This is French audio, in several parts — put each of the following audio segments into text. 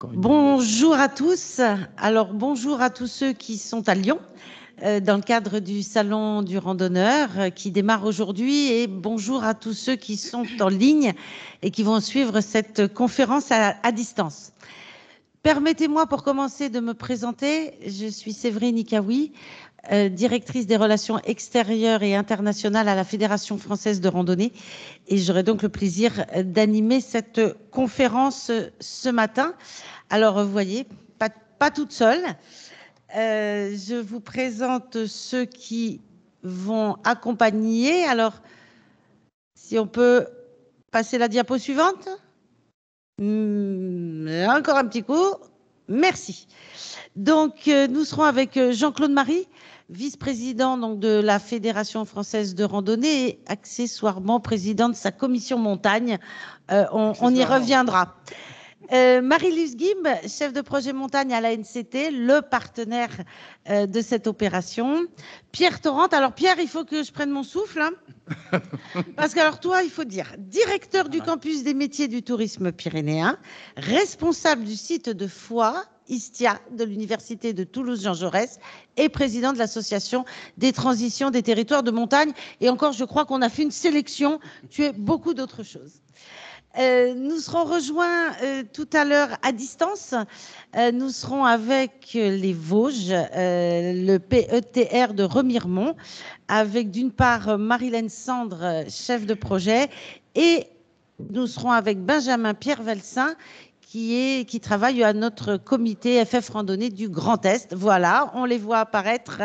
Bonjour à tous. Alors, bonjour à tous ceux qui sont à Lyon dans le cadre du Salon du Randonneur qui démarre aujourd'hui, et bonjour à tous ceux qui sont en ligne et qui vont suivre cette conférence à distance. Permettez-moi pour commencer de me présenter. Je suis Séverine Ikaoui, directrice des relations extérieures et internationales à la Fédération française de randonnée, et j'aurai donc le plaisir d'animer cette conférence ce matin. Alors, vous voyez, pas toute seule. Je vous présente ceux qui vont accompagner. Alors, si on peut passer la diapo suivante. Encore un petit coup. Merci. Donc, nous serons avec Jean-Claude Marie, vice-président donc, de la Fédération française de randonnée et accessoirement président de sa commission montagne. On y reviendra. Marie-Lise Guimbe, chef de projet montagne à l'ANCT, le partenaire de cette opération. Pierre Torrente. Alors Pierre, il faut que je prenne mon souffle, hein, parce que alors toi, il faut dire directeur du campus des métiers du tourisme pyrénéen, responsable du site de Foix, Istia, de l'université de Toulouse-Jean Jaurès, et président de l'association des transitions des territoires de montagne. Et encore, je crois qu'on a fait une sélection. Tu es beaucoup d'autres choses. Nous serons rejoints tout à l'heure à distance. Nous serons avec les Vosges, le PETR de Remiremont, avec d'une part Marilène Sandre, chef de projet, et nous serons avec Benjamin Pierre Velsin, qui travaille à notre comité FF Randonnée du Grand Est. Voilà, on les voit apparaître,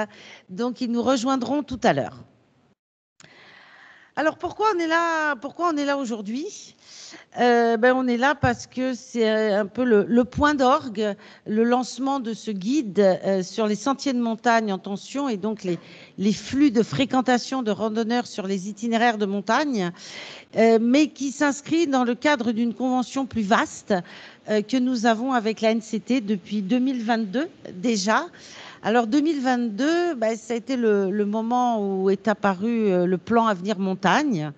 donc ils nous rejoindront tout à l'heure. Alors pourquoi on est là aujourd'hui? On est là parce que c'est un peu le point d'orgue, le lancement de ce guide sur les sentiers de montagne en tension, et donc les flux de fréquentation de randonneurs sur les itinéraires de montagne, mais qui s'inscrit dans le cadre d'une convention plus vaste que nous avons avec la NCT depuis 2022 déjà. Alors 2022, ça a été le moment où est apparu le plan Avenir Montagne.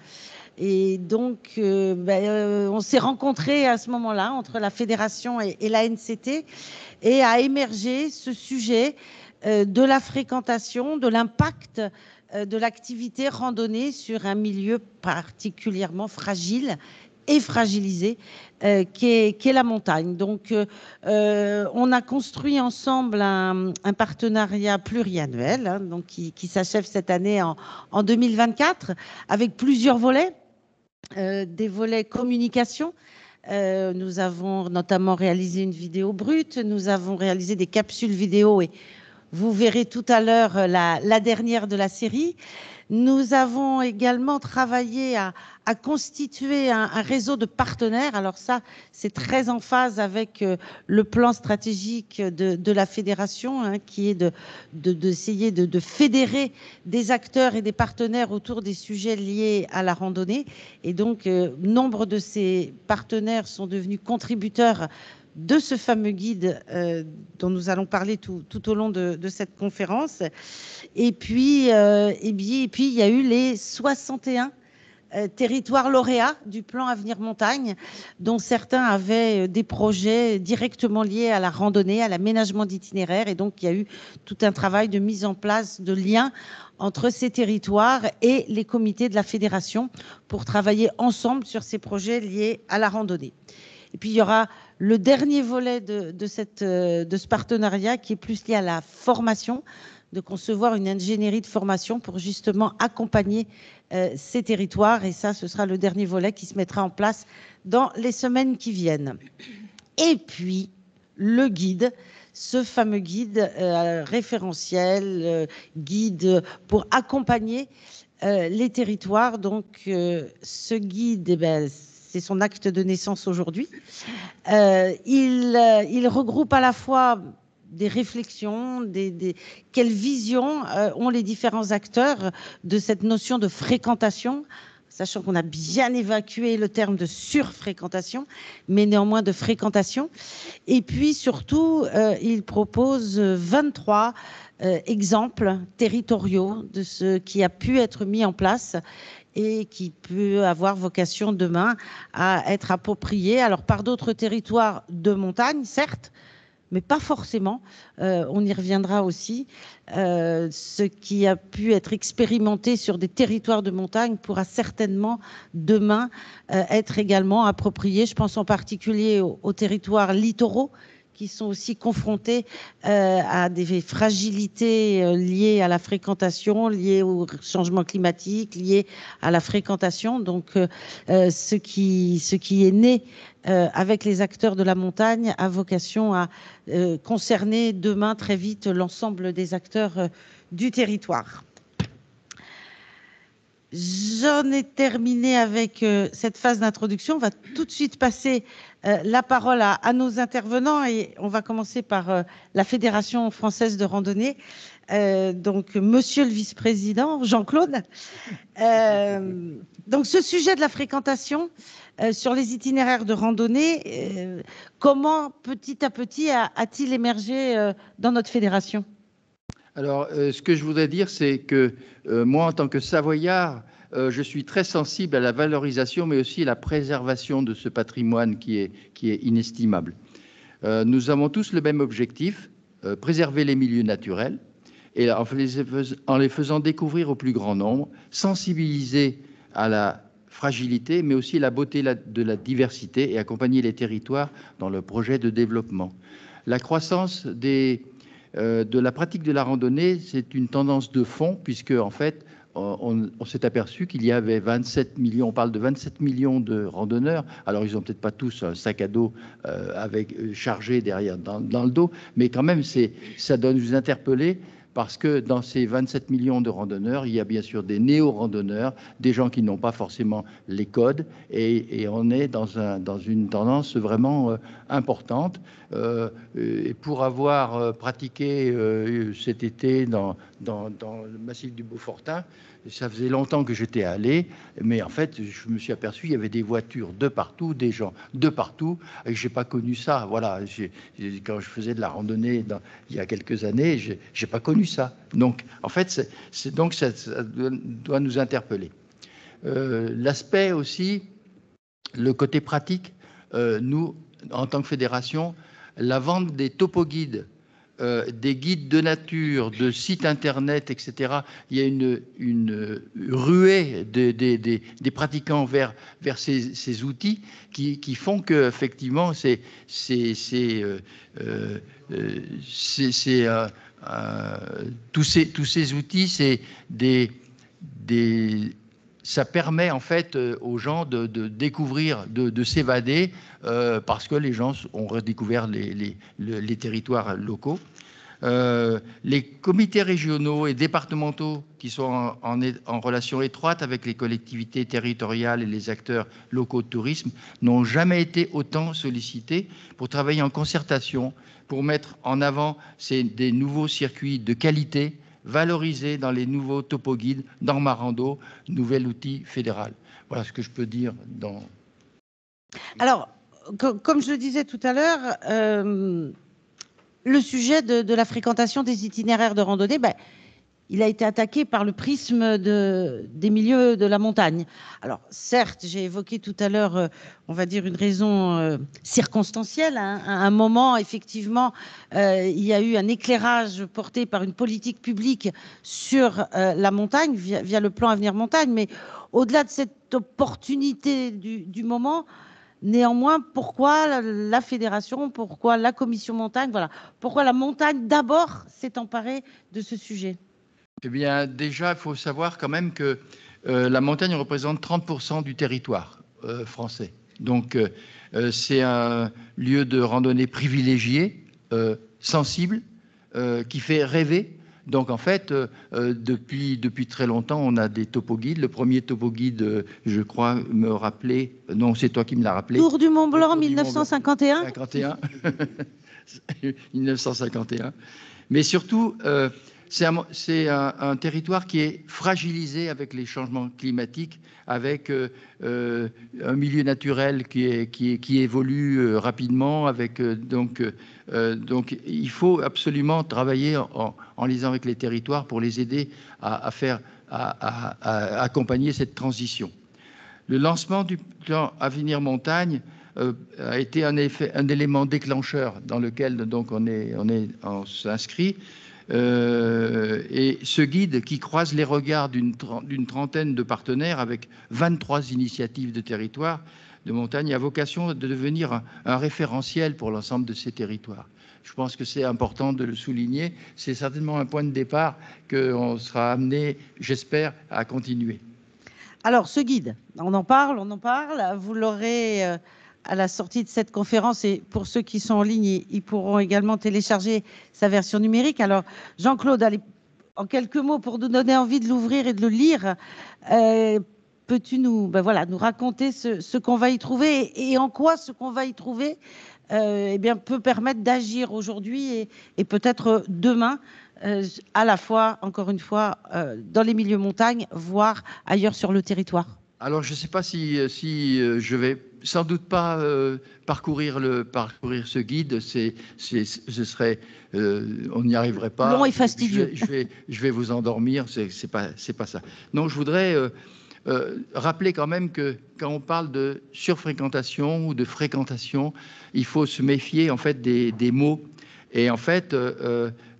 Et donc, on s'est rencontrés à ce moment-là entre la fédération et la NCT, et a émergé ce sujet de la fréquentation, de l'impact de l'activité randonnée sur un milieu particulièrement fragile et fragilisé qu'est la montagne. Donc, on a construit ensemble un partenariat pluriannuel, hein, donc qui s'achève cette année en 2024, avec plusieurs volets. Des volets communication. Nous avons notamment réalisé une vidéo brute, nous avons réalisé des capsules vidéo, et vous verrez tout à l'heure la dernière de la série. Nous avons également travaillé à constituer un réseau de partenaires. Alors ça, c'est très en phase avec le plan stratégique de la fédération, hein, qui est d'essayer de fédérer des acteurs et des partenaires autour des sujets liés à la randonnée. Et donc, nombre de ces partenaires sont devenus contributeurs de ce fameux guide dont nous allons parler tout au long de cette conférence. Et puis, il y a eu les 61 territoires lauréats du plan Avenir Montagne, dont certains avaient des projets directement liés à la randonnée, à l'aménagement d'itinéraires. Et donc, il y a eu tout un travail de mise en place de liens entre ces territoires et les comités de la fédération pour travailler ensemble sur ces projets liés à la randonnée. Et puis, il y aura le dernier volet de ce partenariat qui est plus lié à la formation, de concevoir une ingénierie de formation pour justement accompagner ces territoires. Et ça, ce sera le dernier volet qui se mettra en place dans les semaines qui viennent. Et puis, le guide, ce fameux guide référentiel, guide pour accompagner les territoires. Donc, ce guide, c'est son acte de naissance aujourd'hui. Il regroupe à la fois des réflexions, quelle vision ont les différents acteurs de cette notion de fréquentation, sachant qu'on a bien évacué le terme de surfréquentation, mais néanmoins de fréquentation. Et puis surtout, il propose 23 exemples territoriaux de ce qui a pu être mis en place et qui peut avoir vocation demain à être approprié, alors par d'autres territoires de montagne, certes, mais pas forcément. On y reviendra aussi. Ce qui a pu être expérimenté sur des territoires de montagne pourra certainement demain être également approprié. Je pense en particulier aux territoires littoraux qui sont aussi confrontés à des fragilités liées à la fréquentation, liées au changement climatique, liées à la fréquentation. Donc, ce qui est né avec les acteurs de la montagne a vocation à concerner demain très vite l'ensemble des acteurs du territoire. J'en ai terminé avec cette phase d'introduction. On va tout de suite passer la parole à nos intervenants et on va commencer par la Fédération française de randonnée. Donc, monsieur le vice-président, Jean-Claude. Donc, ce sujet de la fréquentation sur les itinéraires de randonnée, comment petit à petit a-t-il émergé dans notre fédération ? Alors, ce que je voudrais dire, c'est que moi, en tant que Savoyard, je suis très sensible à la valorisation, mais aussi à la préservation de ce patrimoine qui est inestimable. Nous avons tous le même objectif, préserver les milieux naturels, et en les faisant découvrir au plus grand nombre, sensibiliser à la fragilité, mais aussi la beauté de la diversité et accompagner les territoires dans le projet de développement. La croissance de la pratique de la randonnée, c'est une tendance de fond, puisque en fait, on s'est aperçu qu'il y avait 27 millions, on parle de 27 millions de randonneurs. Alors, ils n'ont peut-être pas tous un sac à dos chargé derrière dans le dos, mais quand même, ça doit nous interpeller. Parce que dans ces 27 millions de randonneurs, il y a bien sûr des néo-randonneurs, des gens qui n'ont pas forcément les codes, et on est dans une tendance vraiment importante. Et pour avoir pratiqué cet été dans le massif du Beaufortin, ça faisait longtemps que j'étais allé, mais en fait, je me suis aperçu qu'il y avait des voitures de partout, des gens de partout, et je n'ai pas connu ça. Voilà, quand je faisais de la randonnée il y a quelques années, je n'ai pas connu ça. Donc, en fait, donc ça doit nous interpeller. L'aspect aussi, le côté pratique, nous, en tant que fédération, la vente des topoguides, des guides de nature, de sites internet, etc. Il y a une ruée des pratiquants vers ces outils qui font que effectivement tous ces outils, c'est ça permet en fait aux gens de découvrir, de s'évader, parce que les gens ont redécouvert les territoires locaux. Les comités régionaux et départementaux qui sont en relation étroite avec les collectivités territoriales et les acteurs locaux de tourisme n'ont jamais été autant sollicités pour travailler en concertation, pour mettre en avant des nouveaux circuits de qualité, valorisés dans les nouveaux topoguides, dans Marando, nouvel outil fédéral. Voilà ce que je peux dire dans... Alors, comme je le disais tout à l'heure, le sujet de la fréquentation des itinéraires de randonnée, il a été attaqué par le prisme des milieux de la montagne. Alors, certes, j'ai évoqué tout à l'heure, on va dire, une raison circonstancielle. Hein. À un moment, effectivement, il y a eu un éclairage porté par une politique publique sur la montagne, via le plan Avenir Montagne. Mais au-delà de cette opportunité du moment, néanmoins, pourquoi la fédération, pourquoi la commission montagne, voilà, pourquoi la montagne d'abord s'est emparée de ce sujet? Eh bien, déjà, il faut savoir quand même que la montagne représente 30% du territoire français. Donc, c'est un lieu de randonnée privilégié, sensible, qui fait rêver. Donc, en fait, depuis très longtemps, on a des topoguides. Le premier topoguide, je crois, me rappelait... Non, c'est toi qui me l'as rappelé. Tour du Mont Blanc, 1951. 1951. Mais surtout... c'est un territoire qui est fragilisé avec les changements climatiques, avec un milieu naturel qui évolue rapidement. Donc, il faut absolument travailler en liaison avec les territoires pour les aider à faire accompagner cette transition. Le lancement du plan Avenir Montagne a été un élément déclencheur dans lequel donc on s'inscrit. Et ce guide qui croise les regards d'une trentaine de partenaires avec 23 initiatives de territoire de montagne a vocation de devenir un référentiel pour l'ensemble de ces territoires. Je pense que c'est important de le souligner. C'est certainement un point de départ qu'on sera amené, j'espère, à continuer. Alors, ce guide, on en parle. Vous l'aurez à la sortie de cette conférence, et pour ceux qui sont en ligne, ils pourront également télécharger sa version numérique. Alors, Jean-Claude, allez, en quelques mots, pour nous donner envie de l'ouvrir et de le lire, peux-tu nous raconter ce qu'on va y trouver et en quoi ce qu'on va y trouver peut permettre d'agir aujourd'hui et peut-être demain, à la fois, encore une fois, dans les milieux montagne, voire ailleurs sur le territoire? Alors, je ne sais pas si je vais sans doute pas parcourir ce guide. On n'y arriverait pas. Long et fastidieux. Je vais vous endormir. C'est pas ça. Non, je voudrais rappeler quand même que quand on parle de surfréquentation ou de fréquentation, il faut se méfier en fait des mots. Et en fait,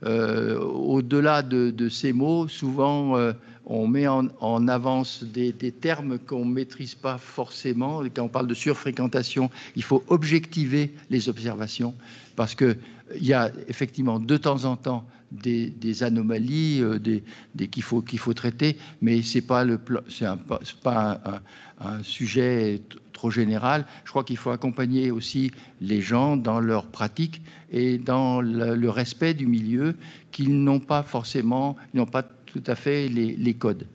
au-delà de ces mots, souvent on met en avance des termes qu'on ne maîtrise pas forcément. Et quand on parle de surfréquentation, il faut objectiver les observations parce qu'il y a effectivement de temps en temps des anomalies qu'il faut traiter, mais ce n'est pas un sujet trop général. Je crois qu'il faut accompagner aussi les gens dans leur pratique et dans le respect du milieu qu'ils n'ont pas forcément, ils n'ont pas tout à fait les codes.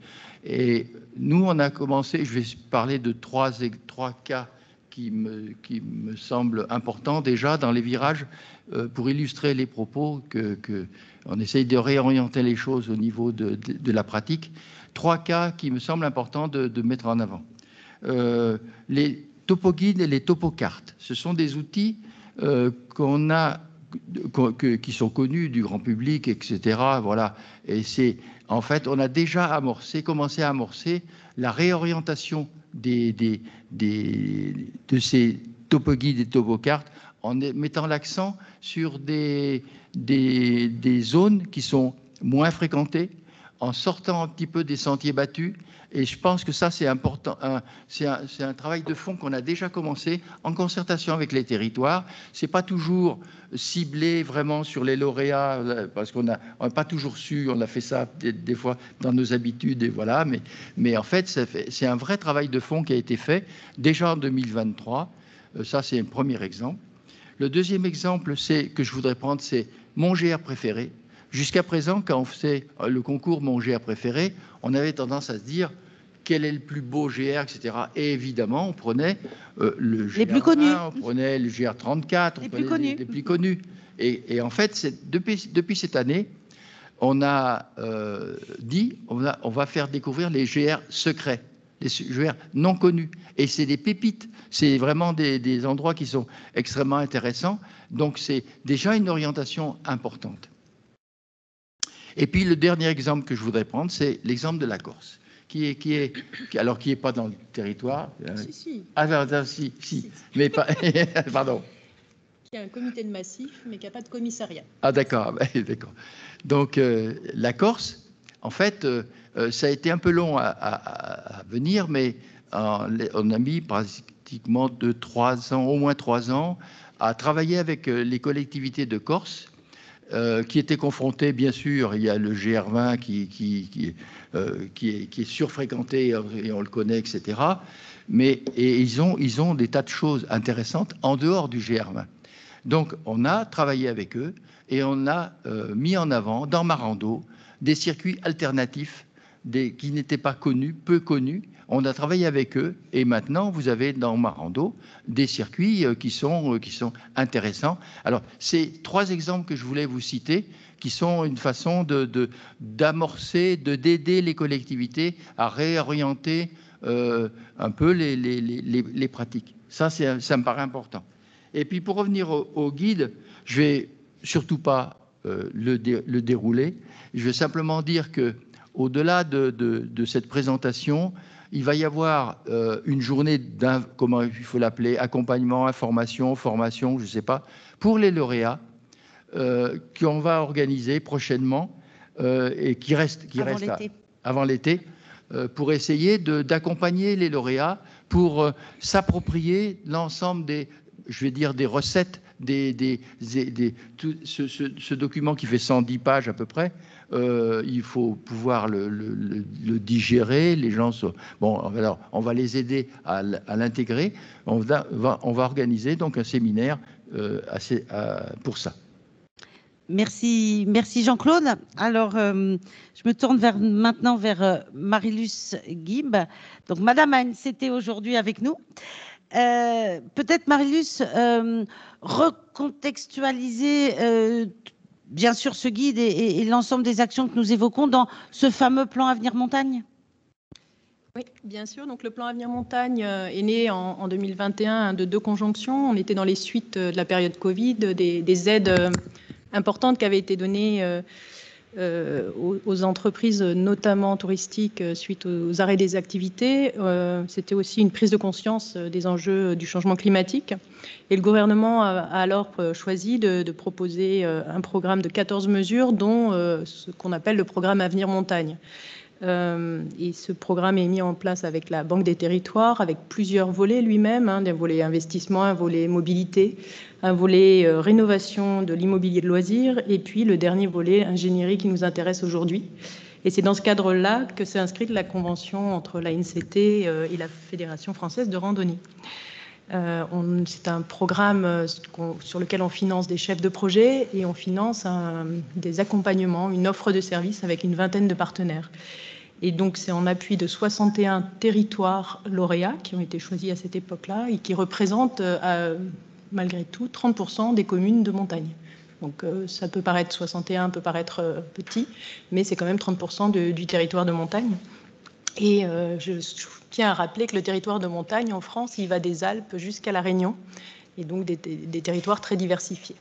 Et nous, on a commencé, je vais parler de trois cas qui me semblent importants déjà dans les virages pour illustrer les propos on essaye de réorienter les choses au niveau de la pratique. 3 cas qui me semblent importants de mettre en avant. Les topoguides et les topocartes, ce sont des outils qui sont connus du grand public, etc. Voilà. Et en fait, on a déjà commencé à amorcer la réorientation de ces topoguides et topocartes en mettant l'accent sur des zones qui sont moins fréquentées, en sortant un petit peu des sentiers battus. Et je pense que ça, c'est important. C'est un travail de fond qu'on a déjà commencé en concertation avec les territoires. Ce n'est pas toujours ciblé vraiment sur les lauréats, parce qu'on n'a pas toujours su, on a fait ça des fois dans nos habitudes, et voilà. Mais en fait, c'est un vrai travail de fond qui a été fait déjà en 2023. Ça, c'est un premier exemple. Le deuxième exemple que je voudrais prendre, c'est mon GR préféré. Jusqu'à présent, quand on faisait le concours Mon GR préféré, on avait tendance à se dire quel est le plus beau GR, etc. Et évidemment, on prenait le GR20, les plus connus. On prenait le GR34, les plus connus. Et en fait, depuis cette année, on a dit on va faire découvrir les GR secrets, les GR non connus. Et c'est des pépites. C'est vraiment des endroits qui sont extrêmement intéressants. Donc, c'est déjà une orientation importante. Et puis, le dernier exemple que je voudrais prendre, c'est l'exemple de la Corse, qui est pas dans le territoire. Si. Ah, si. Mais pas. Pardon. Qui a un comité de massif, mais qui n'a pas de commissariat. Ah, d'accord. Donc, la Corse, en fait, ça a été un peu long à venir, mais on a mis pratiquement au moins 3 ans, à travailler avec les collectivités de Corse, qui étaient confrontés, bien sûr, il y a le GR20 qui est surfréquenté, et on le connaît, etc. Et ils ont des tas de choses intéressantes en dehors du GR20. Donc, on a travaillé avec eux et on a mis en avant, dans Marando, des circuits alternatifs qui n'étaient pas connus, peu connus. On a travaillé avec eux et maintenant, vous avez dans Marando des circuits qui sont intéressants. Alors, c'est 3 exemples que je voulais vous citer qui sont une façon d'amorcer, d'aider les collectivités à réorienter un peu les pratiques. Ça me paraît important. Et puis, pour revenir au guide, je ne vais surtout pas le dérouler. Je vais simplement dire que au-delà de cette présentation, il va y avoir une journée comment il faut l'appeler, accompagnement, information, formation, je ne sais pas, pour les lauréats qu'on va organiser prochainement et qui reste avant l'été pour essayer d'accompagner les lauréats pour s'approprier l'ensemble des recettes, ce document qui fait 110 pages à peu près. Il faut pouvoir le digérer. Les gens alors on va les aider à l'intégrer. On va organiser donc un séminaire pour ça. Merci Jean-Claude. Alors, je me tourne maintenant vers Marie-Luce Guimbe. Donc, Madame ANCT aujourd'hui avec nous. Peut-être, Marie-Luce, recontextualiser bien sûr ce guide et l'ensemble des actions que nous évoquons dans ce fameux plan Avenir Montagne. Oui, bien sûr. Donc, le plan Avenir Montagne est né en 2021 de deux conjonctions. On était dans les suites de la période Covid, des aides importantes qui avaient été données aux entreprises, notamment touristiques, suite aux arrêts des activités. C'était aussi une prise de conscience des enjeux du changement climatique. Et le gouvernement a alors choisi de proposer un programme de 14 mesures, dont ce qu'on appelle le programme Avenir Montagne. Et ce programme est mis en place avec la Banque des Territoires, avec plusieurs volets lui-même, un volet investissement, un volet mobilité, un volet rénovation de l'immobilier de loisirs, et puis le dernier volet ingénierie qui nous intéresse aujourd'hui. Et c'est dans ce cadre-là que s'est inscrite la convention entre l'ANCT et la Fédération française de randonnée. C'est un programme sur lequel on finance des chefs de projet et on finance des accompagnements, une offre de services avec une vingtaine de partenaires. Et donc, c'est en appui de 61 territoires lauréats qui ont été choisis à cette époque-là et qui représentent, malgré tout, 30% des communes de montagne. Donc, ça peut paraître 61, peut paraître petit, mais c'est quand même 30% du territoire de montagne. Et je tiens à rappeler que le territoire de montagne en France, il va des Alpes jusqu'à La Réunion, et donc des territoires très diversifiés.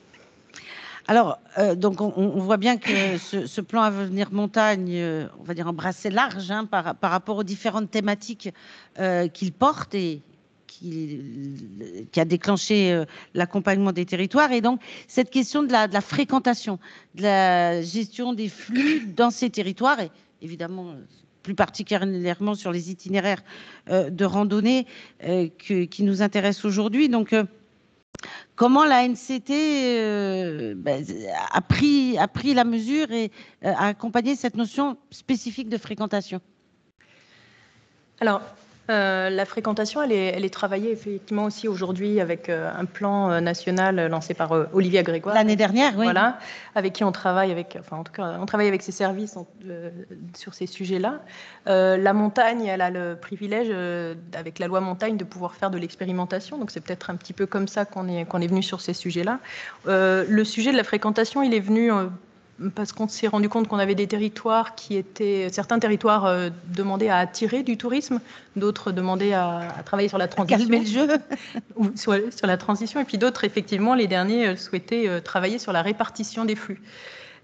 Alors, donc on voit bien que ce plan Avenir Montagne, on va dire embrassé large par rapport aux différentes thématiques qu'il porte et qui a déclenché l'accompagnement des territoires. Et donc, cette question de la fréquentation, de la gestion des flux dans ces territoires, et évidemment, plus particulièrement sur les itinéraires de randonnée qui nous intéressent aujourd'hui. Donc, comment la NCT a pris la mesure et a accompagné cette notion spécifique de fréquentation? Alors, la fréquentation, elle est travaillée effectivement aussi aujourd'hui avec un plan national lancé par Olivia Grégoire. L'année dernière, oui. Voilà, avec qui on travaille en tout cas, on travaille avec ses services sur ces sujets-là. La montagne, elle a le privilège, avec la loi montagne, de pouvoir faire de l'expérimentation. Donc, c'est peut-être un petit peu comme ça qu'on est venu sur ces sujets-là. Le sujet de la fréquentation, il est venu parce qu'on s'est rendu compte qu'on avait des territoires certains territoires demandaient à attirer du tourisme, d'autres demandaient à travailler sur la transition. Calmer le jeu. Ou sur la transition, et puis d'autres, effectivement, les derniers souhaitaient travailler sur la répartition des flux.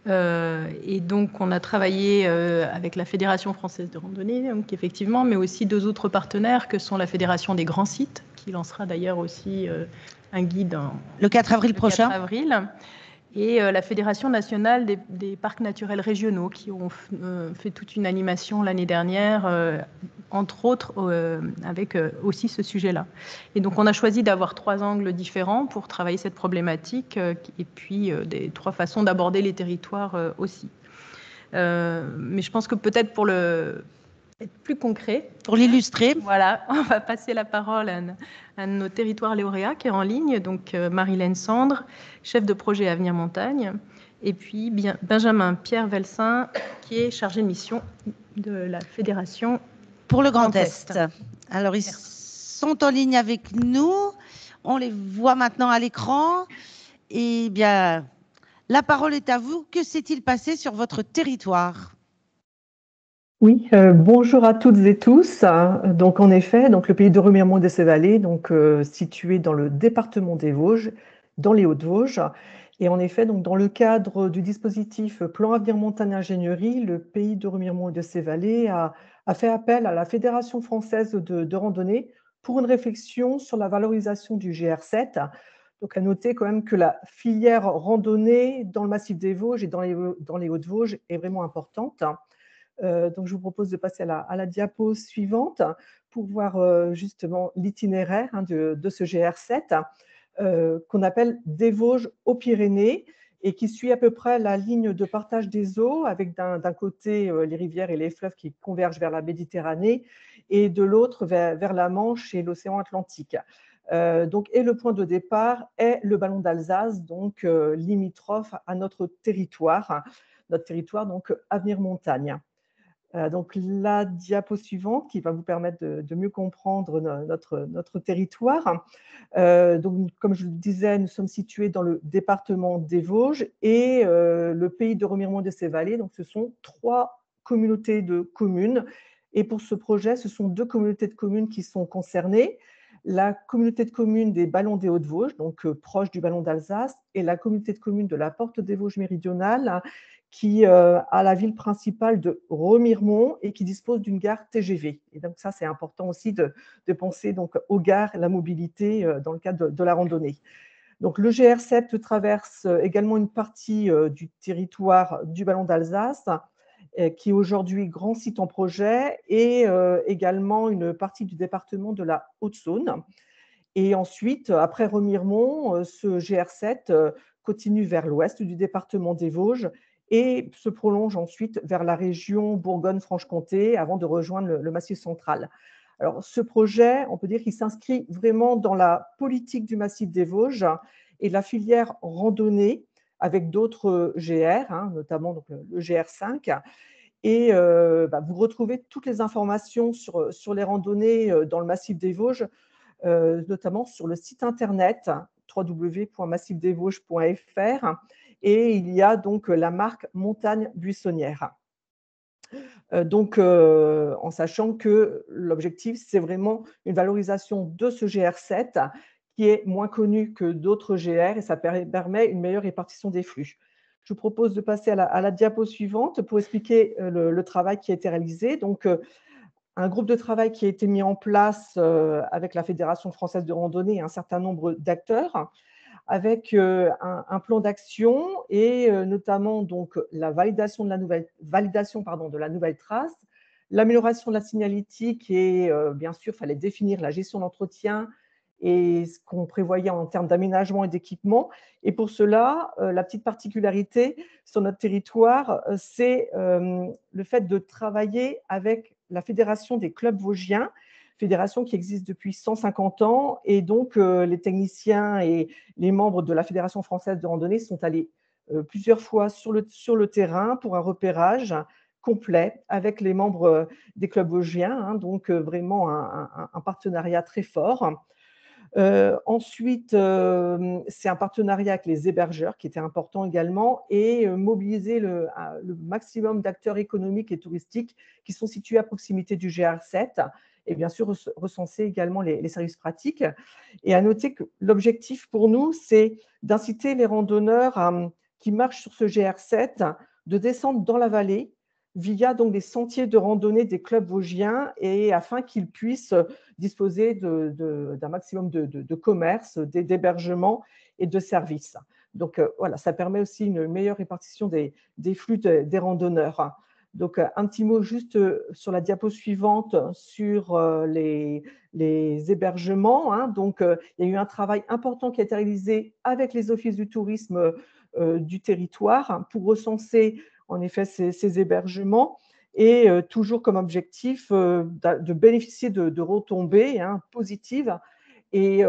Et donc, on a travaillé avec la Fédération française de randonnée, donc, effectivement, mais aussi deux autres partenaires que sont la Fédération des grands sites, qui lancera d'ailleurs aussi un guide le 4 avril prochain. 4 avril. Et la Fédération nationale des parcs naturels régionaux qui ont fait toute une animation l'année dernière, entre autres avec aussi ce sujet-là. Et donc, on a choisi d'avoir 3 angles différents pour travailler cette problématique et puis 3 façons d'aborder les territoires aussi. Mais je pense que peut-être pour être plus concret. Pour l'illustrer. Voilà, on va passer la parole à un de nos territoires lauréats qui est en ligne, donc Marilène Sandre, chef de projet Avenir Montagne, et puis Benjamin Pierre Velsin, qui est chargé de mission de la Fédération pour le Grand Est. Alors, ils sont en ligne avec nous, on les voit maintenant à l'écran, et bien, la parole est à vous. Que s'est-il passé sur votre territoire ? Oui, bonjour à toutes et tous. Donc en effet, le pays de Remiremont-des-Vallées, situé dans le département des Vosges, dans les Hauts-de-Vosges, Et en effet, donc, dans le cadre du dispositif Plan Avenir Montagne Ingénierie, le pays de Remiremont et de ses vallées a fait appel à la Fédération française de randonnée pour une réflexion sur la valorisation du GR7. Donc, à noter quand même que la filière randonnée dans le massif des Vosges et dans les Hauts-de-Vosges est vraiment importante. Donc, je vous propose de passer à la diapo suivante pour voir justement l'itinéraire de ce GR7 qu'on appelle des Vosges aux Pyrénées et qui suit à peu près la ligne de partage des eaux avec d'un côté les rivières et les fleuves qui convergent vers la Méditerranée et de l'autre vers la Manche et l'océan Atlantique. Et le point de départ est le Ballon d'Alsace, donc limitrophe à notre territoire donc Avenir Montagne. Donc la diapo suivante qui va vous permettre de mieux comprendre notre territoire. Donc, comme je le disais, nous sommes situés dans le département des Vosges et le pays de Remiremont et de ses vallées. Donc, ce sont 3 communautés de communes. Et pour ce projet, ce sont 2 communautés de communes qui sont concernées. La communauté de communes des Ballons des Hauts-de-Vosges, donc proche du Ballon d'Alsace, et la communauté de communes de la Porte des Vosges méridionale, qui a la ville principale de Remiremont et qui dispose d'une gare TGV. Et donc ça, c'est important aussi de penser donc aux gares, la mobilité dans le cadre de la randonnée. Donc le GR7 traverse également une partie du territoire du Ballon d'Alsace, qui est aujourd'hui grand site en projet, et également une partie du département de la Haute-Saône. Et ensuite, après Remiremont, ce GR7 continue vers l'ouest du département des Vosges et se prolonge ensuite vers la région Bourgogne-Franche-Comté avant de rejoindre le Massif central. Alors, ce projet, on peut dire qu'il s'inscrit vraiment dans la politique du Massif des Vosges et la filière randonnée avec d'autres GR, notamment donc le GR5. Et vous retrouvez toutes les informations sur les randonnées dans le Massif des Vosges, notamment sur le site internet www.massifdesvosges.fr, et il y a donc la marque Montagne Buissonnière. En sachant que l'objectif, c'est vraiment une valorisation de ce GR7 qui est moins connu que d'autres GR et ça permet une meilleure répartition des flux. Je vous propose de passer à la diapo suivante pour expliquer le travail qui a été réalisé. Donc, un groupe de travail qui a été mis en place avec la Fédération française de randonnée et un certain nombre d'acteurs, avec un plan d'action et notamment donc la validation de la nouvelle trace, l'amélioration de la signalétique et bien sûr, il fallait définir la gestion d'entretien et ce qu'on prévoyait en termes d'aménagement et d'équipement. Et pour cela, la petite particularité sur notre territoire, c'est le fait de travailler avec la Fédération des clubs vosgiens, fédération qui existe depuis 150 ans. Et donc, les techniciens et les membres de la Fédération française de randonnée sont allés plusieurs fois sur le terrain pour un repérage complet avec les membres des clubs vosgiens. Donc, vraiment un partenariat très fort. Ensuite, c'est un partenariat avec les hébergeurs qui était important également et mobiliser le maximum d'acteurs économiques et touristiques qui sont situés à proximité du GR7 et bien sûr recenser également les services pratiques. Et à noter que l'objectif pour nous, c'est d'inciter les randonneurs qui marchent sur ce GR7 de descendre dans la vallée via donc des sentiers de randonnée des clubs vosgiens et afin qu'ils puissent disposer d'un maximum de commerce, d'hébergement et de services. Donc voilà, ça permet aussi une meilleure répartition des flux des randonneurs. Donc un petit mot juste sur la diapo suivante sur les hébergements. Donc il y a eu un travail important qui a été réalisé avec les offices du tourisme du territoire pour recenser en effet ces hébergements et toujours comme objectif de bénéficier de retombées positives. Et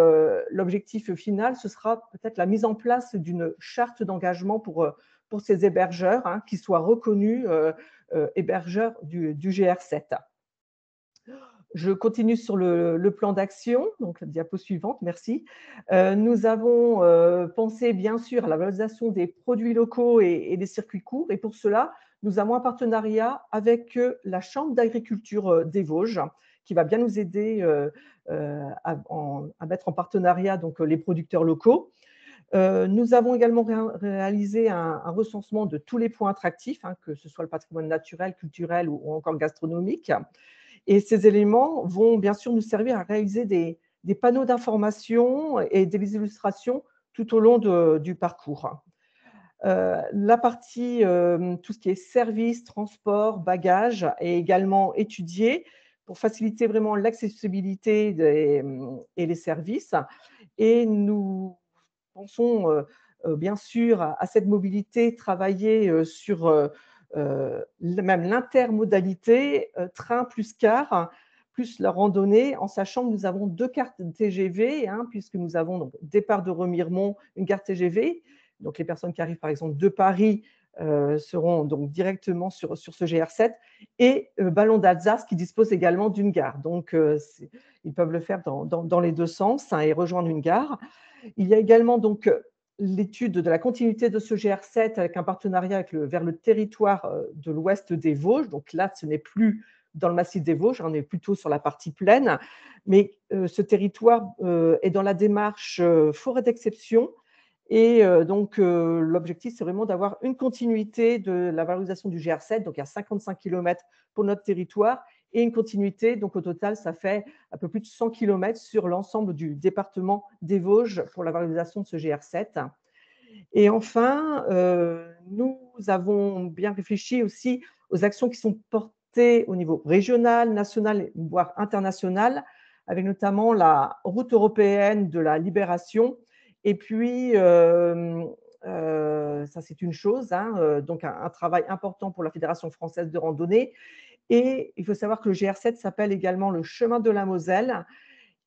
l'objectif final, ce sera peut-être la mise en place d'une charte d'engagement pour ces hébergeurs qui soient reconnus hébergeurs du GR7. Je continue sur le plan d'action, donc la diapo suivante, merci. Nous avons pensé bien sûr à la valorisation des produits locaux et des circuits courts, et pour cela, nous avons un partenariat avec la Chambre d'agriculture des Vosges, qui va bien nous aider à mettre en partenariat donc, les producteurs locaux. Nous avons également réalisé un recensement de tous les points attractifs, hein, que ce soit le patrimoine naturel, culturel ou encore gastronomique. Et ces éléments vont bien sûr nous servir à réaliser des panneaux d'information et des illustrations tout au long du parcours. La partie, tout ce qui est services, transport, bagages est également étudiée pour faciliter vraiment l'accessibilité et les services. Et nous pensons, bien sûr à cette mobilité, travailler, sur, même l'intermodalité, train plus car, plus la randonnée, en sachant que nous avons 2 cartes TGV, hein, puisque nous avons donc départ de Remiremont, une gare TGV. Donc les personnes qui arrivent par exemple de Paris, seront donc directement sur ce GR7 et Ballon d'Alsace qui dispose également d'une gare. Donc ils peuvent le faire dans les 2 sens, hein, et rejoindre une gare. Il y a également donc l'étude de la continuité de ce GR7 avec un partenariat vers le territoire de l'ouest des Vosges. Donc là, ce n'est plus dans le massif des Vosges, on est plutôt sur la partie plaine, mais ce territoire est dans la démarche forêt d'exception. Et donc l'objectif, c'est vraiment d'avoir une continuité de la valorisation du GR7, donc à 55 km pour notre territoire, et une continuité, donc au total, ça fait un peu plus de 100 km sur l'ensemble du département des Vosges pour la valorisation de ce GR7. Et enfin, nous avons bien réfléchi aussi aux actions qui sont portées au niveau régional, national, voire international, avec notamment la route européenne de la libération. Et puis, ça c'est une chose, hein, donc un travail important pour la Fédération française de randonnée. Et il faut savoir que le GR7 s'appelle également le chemin de la Moselle.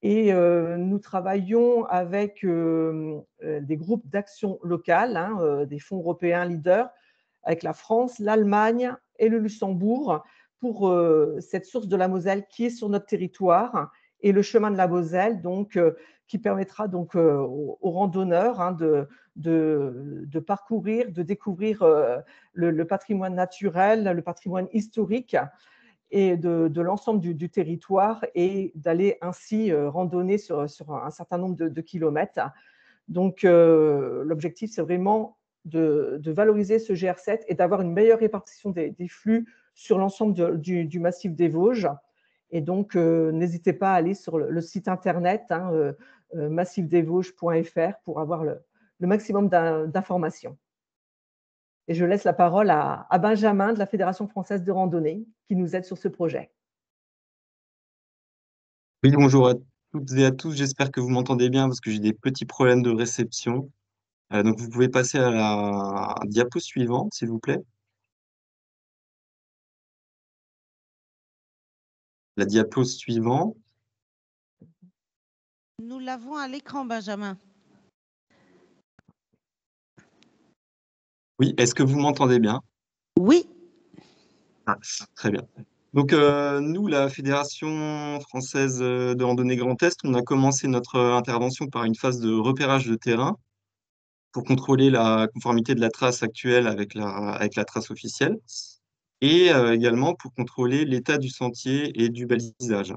Et nous travaillons avec des groupes d'action locale, hein, des fonds européens leaders, avec la France, l'Allemagne et le Luxembourg pour cette source de la Moselle qui est sur notre territoire, et le chemin de la Moselle, donc, qui permettra donc aux randonneurs, hein, de parcourir, de découvrir le patrimoine naturel, le patrimoine historique et de l'ensemble du territoire, et d'aller ainsi randonner sur un certain nombre de kilomètres. Donc, l'objectif, c'est vraiment de valoriser ce GR7 et d'avoir une meilleure répartition des flux sur l'ensemble du massif des Vosges. Et donc, n'hésitez pas à aller sur le site internet, hein, massifdesvosges.fr pour avoir le maximum d'informations. Et je laisse la parole à Benjamin de la Fédération française de randonnée qui nous aide sur ce projet. Oui, bonjour à toutes et à tous. J'espère que vous m'entendez bien parce que j'ai des petits problèmes de réception. Donc, vous pouvez passer à la diapo suivante, s'il vous plaît. La diapo suivante. Nous l'avons à l'écran, Benjamin. Oui, est-ce que vous m'entendez bien? Oui. Ah, très bien. Donc, nous, la Fédération française de randonnée Grand Est, on a commencé notre intervention par une phase de repérage de terrain pour contrôler la conformité de la trace actuelle avec la trace officielle, et également pour contrôler l'état du sentier et du balisage.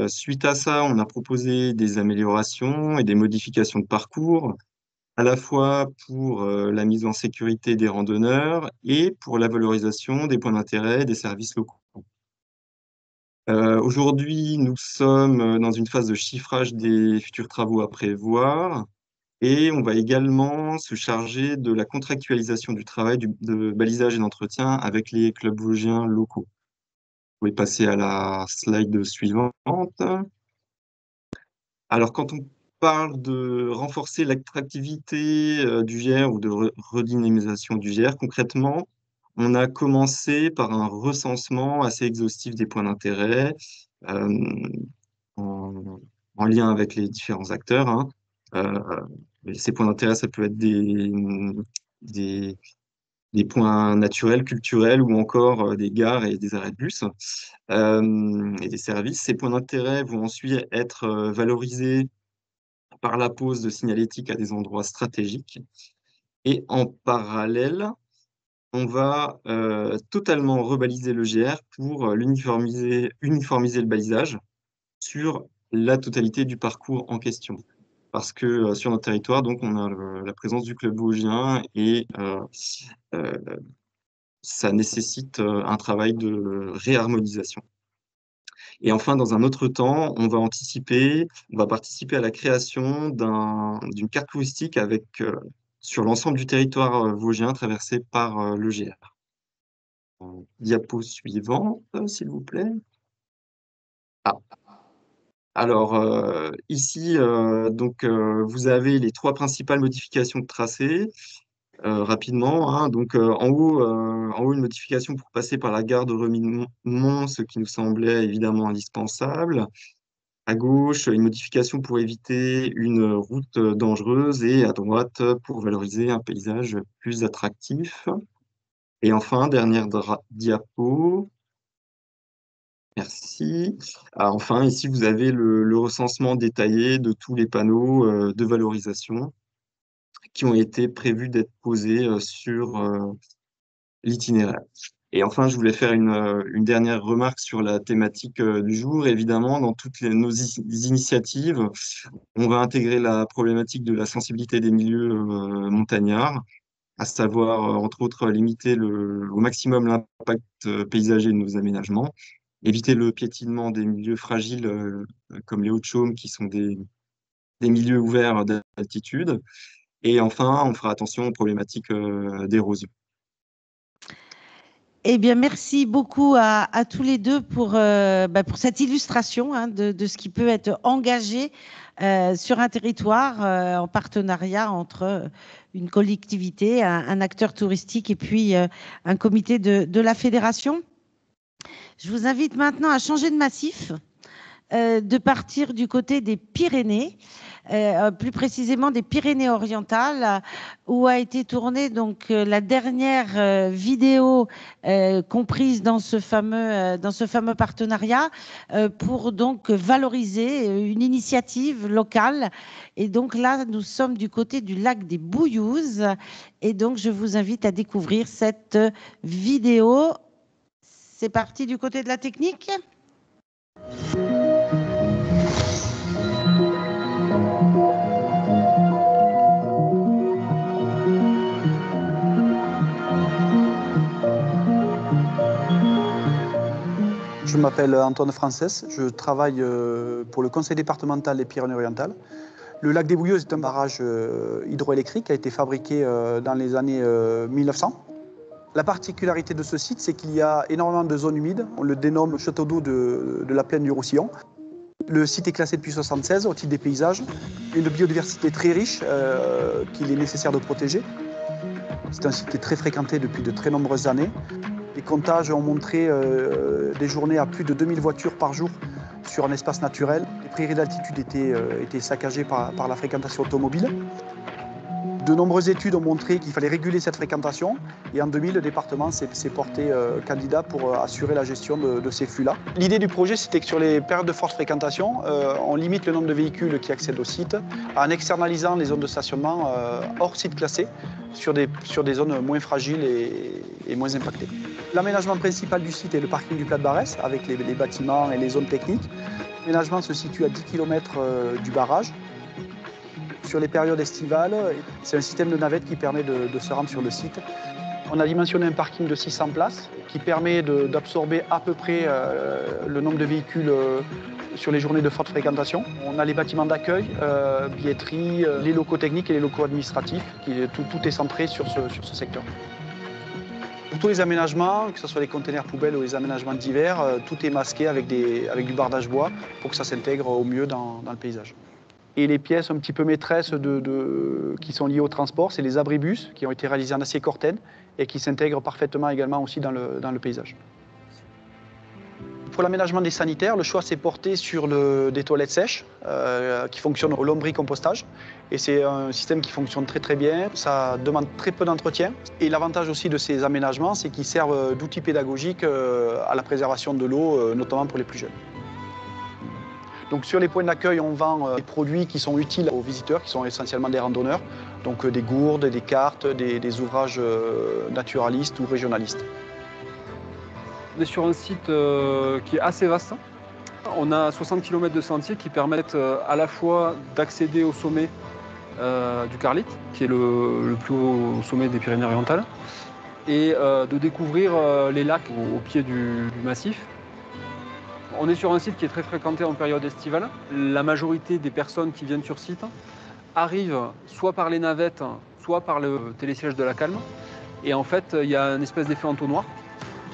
Suite à ça, on a proposé des améliorations et des modifications de parcours, à la fois pour la mise en sécurité des randonneurs et pour la valorisation des points d'intérêt des services locaux. Aujourd'hui, nous sommes dans une phase de chiffrage des futurs travaux à prévoir, et on va également se charger de la contractualisation du travail de balisage et d'entretien avec les clubs vosgiens locaux. Vous pouvez passer à la slide suivante. Alors, quand on parle de renforcer l'attractivité du GR ou de redynamisation du GR, concrètement, on a commencé par un recensement assez exhaustif des points d'intérêt euh, en, en lien avec les différents acteurs, hein. Ces points d'intérêt, ça peut être des, des points naturels, culturels, ou encore des gares et des arrêts de bus et des services. Ces points d'intérêt vont ensuite être valorisés par la pose de signalétique à des endroits stratégiques. Et en parallèle, on va totalement rebaliser le GR pour uniformiser le balisage sur la totalité du parcours en question. parce que sur notre territoire, donc, on a la présence du club vosgien et ça nécessite un travail de réharmonisation. Et enfin, dans un autre temps, on va participer à la création d'une carte touristique sur l'ensemble du territoire vosgien traversé par le GR. Diapo suivante, s'il vous plaît. Ah. Alors, ici, vous avez les 3 principales modifications de tracé. Rapidement, hein. Donc, en haut, une modification pour passer par la gare de Remillemont, ce qui nous semblait évidemment indispensable. À gauche, une modification pour éviter une route dangereuse et à droite, pour valoriser un paysage plus attractif. Et enfin, dernière diapo. Merci. Enfin, ici, vous avez le recensement détaillé de tous les panneaux de valorisation qui ont été prévus d'être posés sur l'itinéraire. Et enfin, je voulais faire une dernière remarque sur la thématique du jour. Évidemment, dans toutes nos initiatives, on va intégrer la problématique de la sensibilité des milieux montagnards, à savoir, entre autres, limiter au maximum l'impact paysager de nos aménagements, éviter le piétinement des milieux fragiles comme les hauts-de-chaume, qui sont des milieux ouverts d'altitude. Et enfin, on fera attention aux problématiques d'érosion. Eh bien, merci beaucoup à tous les deux pour cette illustration de ce qui peut être engagé sur un territoire en partenariat entre une collectivité, un acteur touristique et puis un comité de la fédération. Je vous invite maintenant à changer de massif, de partir du côté des Pyrénées, plus précisément des Pyrénées-Orientales, où a été tournée donc la dernière vidéo comprise dans ce fameux partenariat pour donc valoriser une initiative locale. Et donc là, nous sommes du côté du lac des Bouillouzes. Et donc, je vous invite à découvrir cette vidéo. C'est parti du côté de la technique. Je m'appelle Antoine Frances, je travaille pour le conseil départemental des Pyrénées-Orientales. Le lac des Bouillouzes est un barrage hydroélectrique qui a été fabriqué dans les années 1900. La particularité de ce site, c'est qu'il y a énormément de zones humides. On le dénomme le château d'eau de la plaine du Roussillon. Le site est classé depuis 1976 au titre des paysages. Une biodiversité très riche qu'il est nécessaire de protéger. C'est un site qui est très fréquenté depuis de très nombreuses années. Les comptages ont montré des journées à plus de 2000 voitures par jour sur un espace naturel. Les prairies d'altitude étaient saccagées par la fréquentation automobile. De nombreuses études ont montré qu'il fallait réguler cette fréquentation et en 2000, le département s'est porté candidat pour assurer la gestion de ces flux-là. L'idée du projet, c'était que sur les périodes de forte fréquentation, on limite le nombre de véhicules qui accèdent au site en externalisant les zones de stationnement hors site classé sur des zones moins fragiles et moins impactées. L'aménagement principal du site est le parking du Plat de Barès avec les bâtiments et les zones techniques. L'aménagement se situe à 10 km du barrage. Sur les périodes estivales, c'est un système de navette qui permet de se rendre sur le site. On a dimensionné un parking de 600 places qui permet d'absorber à peu près le nombre de véhicules sur les journées de forte fréquentation. On a les bâtiments d'accueil, billetterie, les locaux techniques et les locaux administratifs. Tout est centré sur ce secteur. Pour tous les aménagements, que ce soit les containers poubelles ou les aménagements d'hiver, tout est masqué avec du bardage bois pour que ça s'intègre au mieux dans le paysage. Et les pièces un petit peu maîtresses qui sont liées au transport, c'est les abribus qui ont été réalisés en acier corten et qui s'intègrent parfaitement également aussi dans le paysage. Pour l'aménagement des sanitaires, le choix s'est porté sur des toilettes sèches qui fonctionnent au lombricompostage. Et c'est un système qui fonctionne très très bien, ça demande très peu d'entretien. Et l'avantage aussi de ces aménagements, c'est qu'ils servent d'outils pédagogiques à la préservation de l'eau, notamment pour les plus jeunes. Donc sur les points d'accueil, on vend des produits qui sont utiles aux visiteurs, qui sont essentiellement des randonneurs, donc des gourdes, des cartes, des ouvrages naturalistes ou régionalistes. On est sur un site qui est assez vaste, On a 60 km de sentiers qui permettent à la fois d'accéder au sommet du Carlite, qui est le plus haut sommet des Pyrénées-Orientales, et de découvrir les lacs au pied du massif. On est sur un site qui est très fréquenté en période estivale. La majorité des personnes qui viennent sur site arrivent soit par les navettes, soit par le télésiège de la Calme. Et en fait, il y a une espèce d'effet entonnoir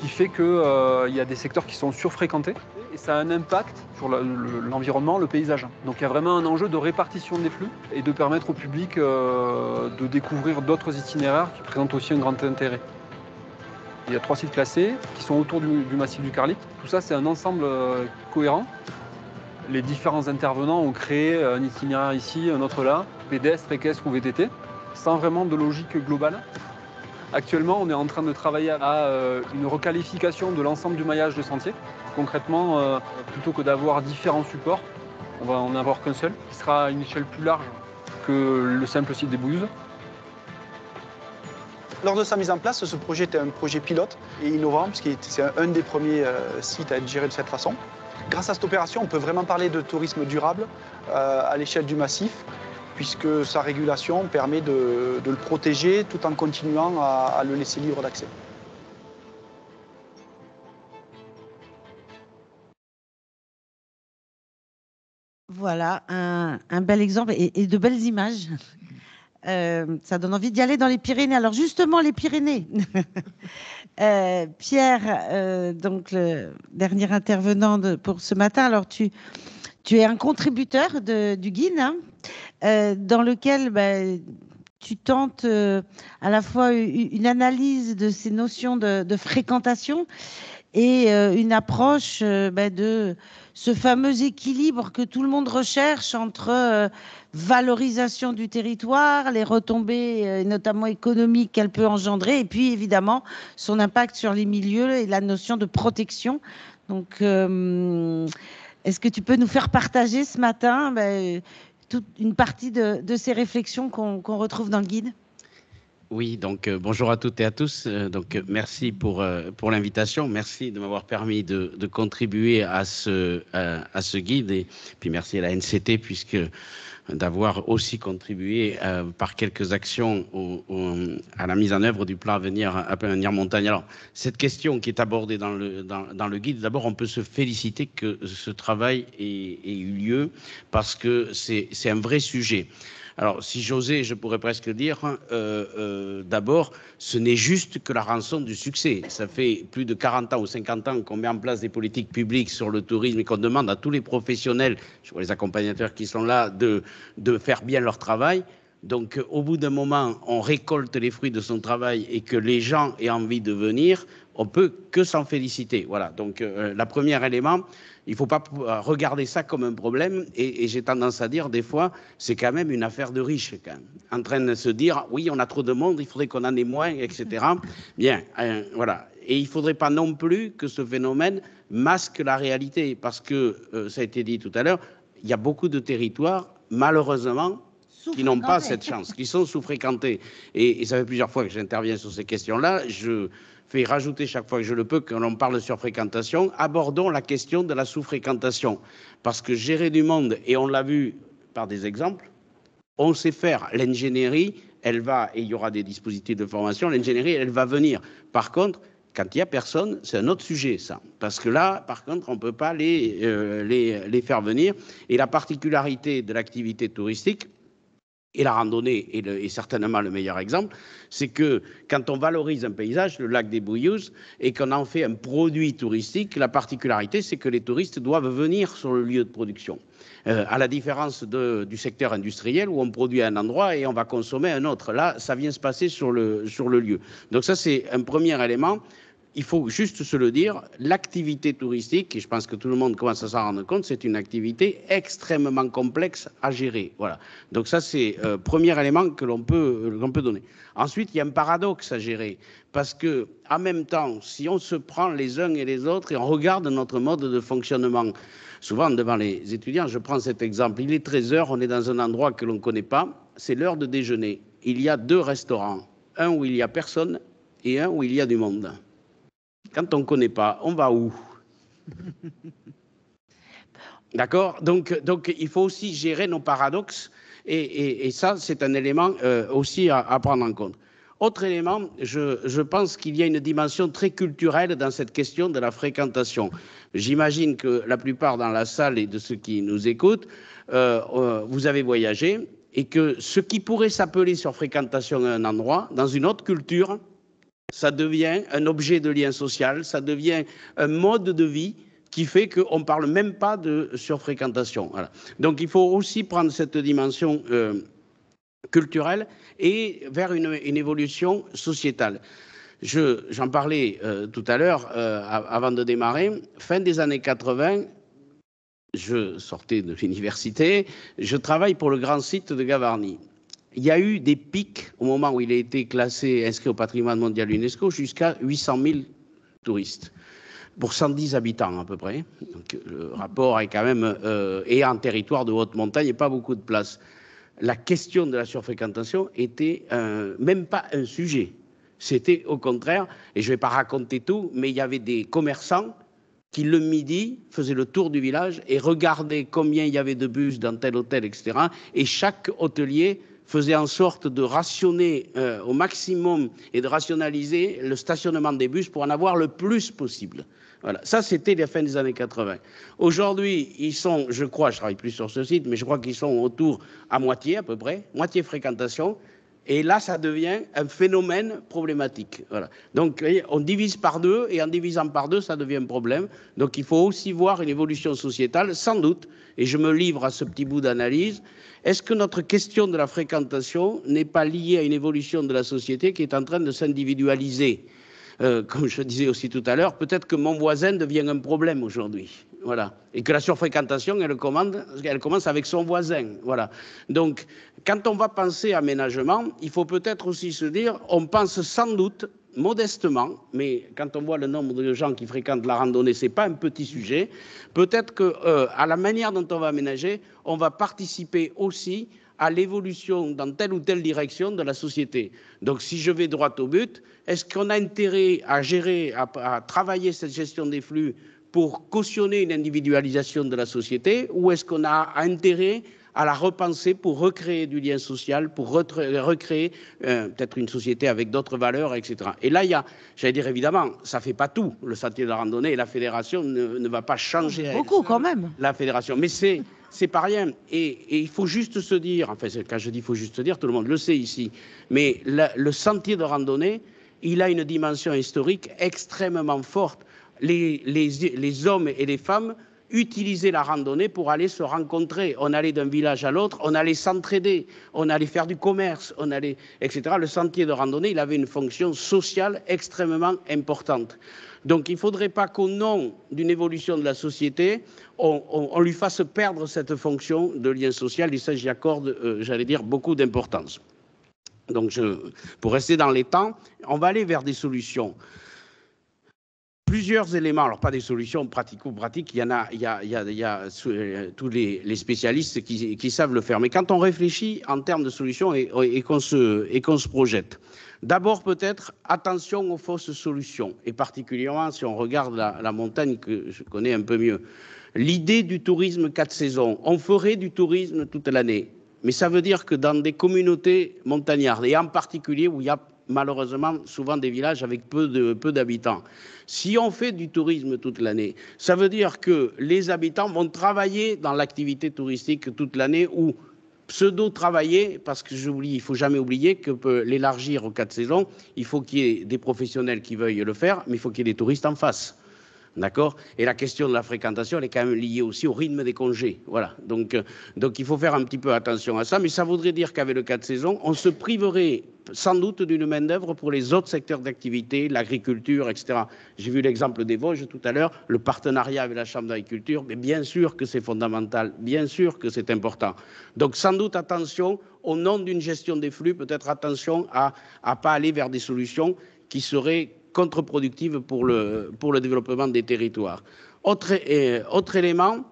qui fait qu'il y a des secteurs qui sont surfréquentés. Et ça a un impact sur l'environnement, le paysage. Donc il y a vraiment un enjeu de répartition des flux et de permettre au public de découvrir d'autres itinéraires qui présentent aussi un grand intérêt. Il y a 3 sites classés qui sont autour du massif du Carlite. Tout ça, c'est un ensemble cohérent. Les différents intervenants ont créé un itinéraire ici, un autre là, pédestre, équestre ou VTT, sans vraiment de logique globale. Actuellement, on est en train de travailler à une requalification de l'ensemble du maillage de sentier. Concrètement, plutôt que d'avoir différents supports, on va en avoir qu'un seul, qui sera à une échelle plus large que le simple site des Bouillous. Lors de sa mise en place, ce projet était un projet pilote et innovant, puisque c'est un des premiers sites à être géré de cette façon. Grâce à cette opération, on peut vraiment parler de tourisme durable à l'échelle du massif, puisque sa régulation permet de le protéger tout en continuant à le laisser libre d'accès. Voilà, un bel exemple et de belles images. Ça donne envie d'y aller dans les Pyrénées. Alors justement, les Pyrénées. Pierre, donc le dernier intervenant pour ce matin. Alors tu es un contributeur du guide, hein, dans lequel tu tentes à la fois une analyse de ces notions de fréquentation et une approche de ce fameux équilibre que tout le monde recherche entre valorisation du territoire, les retombées notamment économiques qu'elle peut engendrer, et puis évidemment son impact sur les milieux et la notion de protection. Donc, est-ce que tu peux nous faire partager ce matin toute une partie de ces réflexions qu'on retrouve dans le guide ? Oui, donc bonjour à toutes et à tous. Merci pour l'invitation. Merci de m'avoir permis de contribuer à ce guide. Et puis merci à la NCT puisque d'avoir aussi contribué par quelques actions à la mise en œuvre du plan Avenir Montagne. Alors, cette question qui est abordée dans le guide, d'abord, on peut se féliciter que ce travail ait eu lieu parce que c'est un vrai sujet. Alors, si j'osais, je pourrais presque dire, d'abord, ce n'est juste que la rançon du succès. Ça fait plus de 40 ans ou 50 ans qu'on met en place des politiques publiques sur le tourisme et qu'on demande à tous les professionnels, je vois les accompagnateurs qui sont là, de faire bien leur travail. Donc, au bout d'un moment, on récolte les fruits de son travail et que les gens aient envie de venir, on peut que s'en féliciter. Voilà, donc le premier élément, il ne faut pas regarder ça comme un problème et j'ai tendance à dire des fois, c'est quand même une affaire de riches, quand même. En train de se dire, oui, on a trop de monde, il faudrait qu'on en ait moins, etc. Bien, voilà. Et il ne faudrait pas non plus que ce phénomène masque la réalité parce que, ça a été dit tout à l'heure, il y a beaucoup de territoires, malheureusement, qui n'ont pas cette chance, qui sont sous-fréquentés. Et ça fait plusieurs fois que j'interviens sur ces questions-là. Je fais rajouter chaque fois que je le peux, quand on parle de surfréquentation, abordons la question de la sous-fréquentation. Parce que gérer du monde, et on l'a vu par des exemples, on sait faire. L'ingénierie, elle va, et il y aura des dispositifs de formation, l'ingénierie, elle va venir. Par contre, quand il n'y a personne, c'est un autre sujet, ça. Parce que là, par contre, on ne peut pas les faire venir. Et la particularité de l'activité touristique, et la randonnée est certainement le meilleur exemple, c'est que quand on valorise un paysage, le lac des Bouillous, et qu'on en fait un produit touristique, la particularité, c'est que les touristes doivent venir sur le lieu de production. À la différence du secteur industriel où on produit à un endroit et on va consommer à un autre. Là, ça vient se passer sur le lieu. Donc ça, c'est un premier élément. Il faut juste se le dire, l'activité touristique, et je pense que tout le monde commence à s'en rendre compte, c'est une activité extrêmement complexe à gérer. Voilà. Donc ça, c'est le premier élément que l'on peut donner. Ensuite, il y a un paradoxe à gérer, parce que en même temps, si on se prend les uns et les autres et on regarde notre mode de fonctionnement, souvent devant les étudiants, je prends cet exemple, il est 13h, on est dans un endroit que l'on ne connaît pas, c'est l'heure de déjeuner. Il y a 2 restaurants, un où il n'y a personne et un où il y a du monde. Quand on ne connaît pas, on va où? D'accord, donc il faut aussi gérer nos paradoxes et ça, c'est un élément aussi à prendre en compte. Autre élément, je pense qu'il y a une dimension très culturelle dans cette question de la fréquentation. J'imagine que la plupart dans la salle et de ceux qui nous écoutent, vous avez voyagé et que ce qui pourrait s'appeler sur fréquentation un endroit, dans une autre culture, ça devient un objet de lien social, ça devient un mode de vie qui fait qu'on ne parle même pas de surfréquentation. Voilà. Donc il faut aussi prendre cette dimension culturelle et vers une évolution sociétale. J'en parlais tout à l'heure, avant de démarrer, fin des années 80, je sortais de l'université, je travaille pour le grand site de Gavarnie. Il y a eu des pics au moment où il a été classé, inscrit au patrimoine mondial UNESCO, jusqu'à 800 000 touristes pour 110 habitants à peu près. Donc, le rapport est quand même, et en territoire de haute montagne, il n'y a pas beaucoup de place. La question de la surfréquentation était même pas un sujet. C'était au contraire, et je ne vais pas raconter tout, mais il y avait des commerçants qui le midi faisaient le tour du village et regardaient combien il y avait de bus dans tel hôtel, etc. Et chaque hôtelier faisait en sorte de rationner au maximum et de rationaliser le stationnement des bus pour en avoir le plus possible. Voilà, ça c'était la fin des années 80. Aujourd'hui, ils sont, je crois, je ne travaille plus sur ce site, mais je crois qu'ils sont autour à moitié à peu près, moitié fréquentation. Et là, ça devient un phénomène problématique. Voilà. Donc, on divise par deux, et en divisant par deux, ça devient un problème. Donc, il faut aussi voir une évolution sociétale, sans doute, et je me livre à ce petit bout d'analyse. Est-ce que notre question de la fréquentation n'est pas liée à une évolution de la société qui est en train de s'individualiser ? Comme je disais aussi tout à l'heure, peut-être que mon voisin devient un problème aujourd'hui. Voilà. Et que la surfréquentation, elle commence avec son voisin. Voilà. Donc, quand on va penser aménagement, il faut peut-être aussi se dire, on pense sans doute, modestement, mais quand on voit le nombre de gens qui fréquentent la randonnée, ce n'est pas un petit sujet, peut-être qu'à la manière dont on va aménager, on va participer aussi à l'évolution dans telle ou telle direction de la société. Donc, si je vais droit au but, est-ce qu'on a intérêt à gérer, à travailler cette gestion des flux pour cautionner une individualisation de la société, ou est-ce qu'on a intérêt à la repenser pour recréer du lien social, pour recréer peut-être une société avec d'autres valeurs, etc. Et là, il y a, j'allais dire évidemment, ça ne fait pas tout, le sentier de la randonnée, et la fédération ne va pas changer. Beaucoup quand même. La fédération, mais c'est pas rien. Et il faut juste se dire, enfin, quand je dis il faut juste se dire, tout le monde le sait ici, mais le sentier de randonnée, il a une dimension historique extrêmement forte. Les hommes et les femmes utilisaient la randonnée pour aller se rencontrer. On allait d'un village à l'autre, on allait s'entraider, on allait faire du commerce, on allait, etc. Le sentier de randonnée, il avait une fonction sociale extrêmement importante. Donc il ne faudrait pas qu'au nom d'une évolution de la société, on lui fasse perdre cette fonction de lien social. Et ça, j'y accorde, j'allais dire, beaucoup d'importance. Donc, pour rester dans les temps, on va aller vers des solutions. Plusieurs éléments, alors pas des solutions pratico-pratiques, il y a tous les spécialistes qui savent le faire. Mais quand on réfléchit en termes de solutions et qu'on se projette, d'abord peut-être attention aux fausses solutions, et particulièrement si on regarde la montagne que je connais un peu mieux. L'idée du tourisme 4 saisons, on ferait du tourisme toute l'année, mais ça veut dire que dans des communautés montagnardes, et en particulier où il y a malheureusement souvent des villages avec peu d'habitants. Si on fait du tourisme toute l'année, ça veut dire que les habitants vont travailler dans l'activité touristique toute l'année ou pseudo-travailler, parce que il ne faut jamais oublier que peut l'élargir aux 4 saisons, il faut qu'il y ait des professionnels qui veuillent le faire, mais il faut qu'il y ait des touristes en face. D'accord ? Et la question de la fréquentation, elle est quand même liée aussi au rythme des congés. Voilà. Donc il faut faire un petit peu attention à ça. Mais ça voudrait dire qu'avec le 4 saisons, on se priverait sans doute d'une main-d'œuvre pour les autres secteurs d'activité, l'agriculture, etc. J'ai vu l'exemple des Vosges tout à l'heure, le partenariat avec la Chambre d'agriculture. Mais bien sûr que c'est fondamental, bien sûr que c'est important. Donc sans doute attention, au nom d'une gestion des flux, peut-être attention à ne pas aller vers des solutions qui seraient contre-productive pour le développement des territoires. Autre élément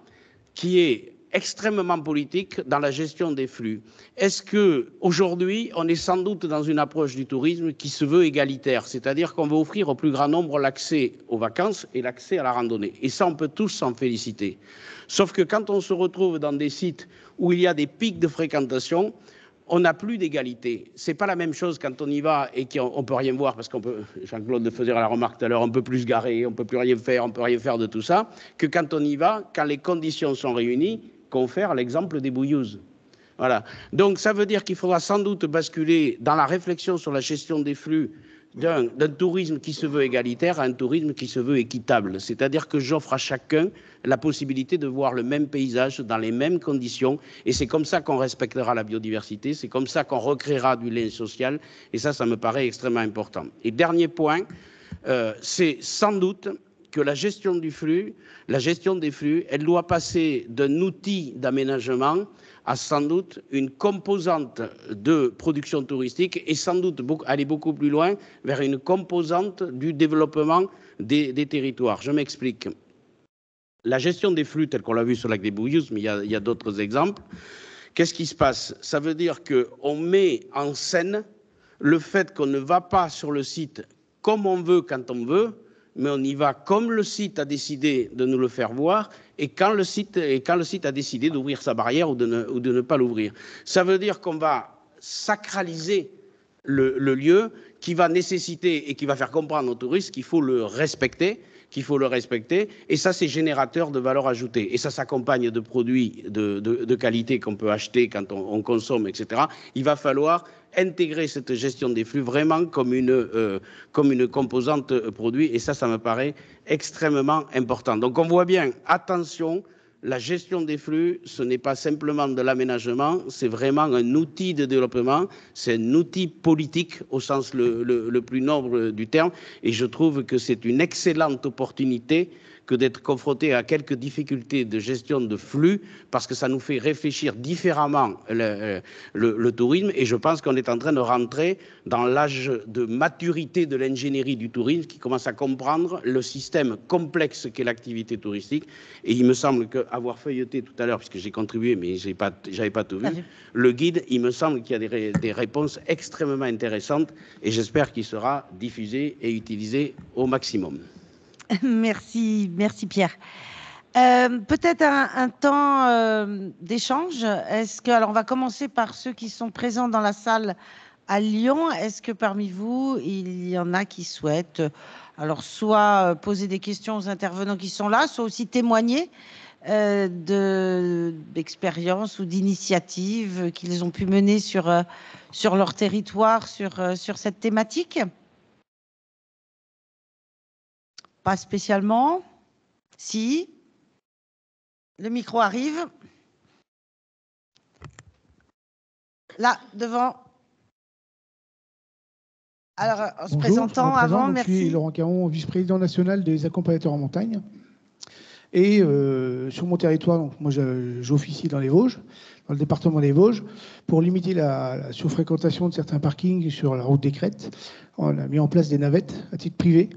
qui est extrêmement politique dans la gestion des flux. Est-ce qu'aujourd'hui, on est sans doute dans une approche du tourisme qui se veut égalitaire, c'est-à-dire qu'on veut offrir au plus grand nombre l'accès aux vacances et l'accès à la randonnée. Et ça, on peut tous s'en féliciter. Sauf que quand on se retrouve dans des sites où il y a des pics de fréquentation, on n'a plus d'égalité. Ce n'est pas la même chose quand on y va et qu'on ne peut rien voir, parce qu'on peut, Jean-Claude faisait la remarque tout à l'heure, on ne peut plus se garer, on ne peut plus rien faire, on ne peut rien faire de tout ça, que quand on y va, quand les conditions sont réunies, confère l'exemple des bouilleuses. Voilà. Donc ça veut dire qu'il faudra sans doute basculer dans la réflexion sur la gestion des flux d'un tourisme qui se veut égalitaire à un tourisme qui se veut équitable. C'est-à-dire que j'offre à chacun la possibilité de voir le même paysage dans les mêmes conditions, et c'est comme ça qu'on respectera la biodiversité, c'est comme ça qu'on recréera du lien social, et ça me paraît extrêmement important. Et dernier point, c'est sans doute que la gestion des flux, elle doit passer d'un outil d'aménagement à sans doute une composante de production touristique et sans doute aller beaucoup plus loin vers une composante du développement des territoires. Je m'explique. La gestion des flux, telle qu'on l'a vu sur le lac des Bouilleuses, mais il y a d'autres exemples, qu'est-ce qui se passe? Ça veut dire qu'on met en scène le fait qu'on ne va pas sur le site comme on veut, quand on veut, mais on y va comme le site a décidé de nous le faire voir et quand le site a décidé d'ouvrir sa barrière ou de ne pas l'ouvrir. Ça veut dire qu'on va sacraliser le lieu qui va nécessiter et qui va faire comprendre aux touristes qu'il faut le respecter, et ça, c'est générateur de valeur ajoutée. Et ça s'accompagne de produits de qualité qu'on peut acheter quand on consomme, etc. Il va falloir intégrer cette gestion des flux vraiment comme une composante produit, et ça me paraît extrêmement important. Donc on voit bien, attention, la gestion des flux, ce n'est pas simplement de l'aménagement, c'est vraiment un outil de développement, c'est un outil politique au sens le plus noble du terme, et je trouve que c'est une excellente opportunité que d'être confronté à quelques difficultés de gestion de flux, parce que ça nous fait réfléchir différemment le tourisme, et je pense qu'on est en train de rentrer dans l'âge de maturité de l'ingénierie du tourisme, qui commence à comprendre le système complexe qu'est l'activité touristique, et il me semble qu'avoir feuilleté tout à l'heure, puisque j'ai contribué, mais je n'avais pas tout vu, le guide, il me semble qu'il y a des réponses extrêmement intéressantes, et j'espère qu'il sera diffusé et utilisé au maximum. Merci Pierre. Peut-être un temps d'échange. Alors on va commencer par ceux qui sont présents dans la salle à Lyon. Est-ce que parmi vous, il y en a qui souhaitent alors soit poser des questions aux intervenants qui sont là, soit aussi témoigner d'expériences ou d'initiatives qu'ils ont pu mener sur leur territoire, sur cette thématique? Pas spécialement. Si. Le micro arrive. Là, devant. Alors, en se présentant avant, merci. Je suis Laurent Caron, vice-président national des accompagnateurs en montagne. Et sur mon territoire, donc, moi j'officie dans les Vosges, dans le département des Vosges, pour limiter la surfréquentation de certains parkings sur la route des Crêtes. On a mis en place des navettes à titre privé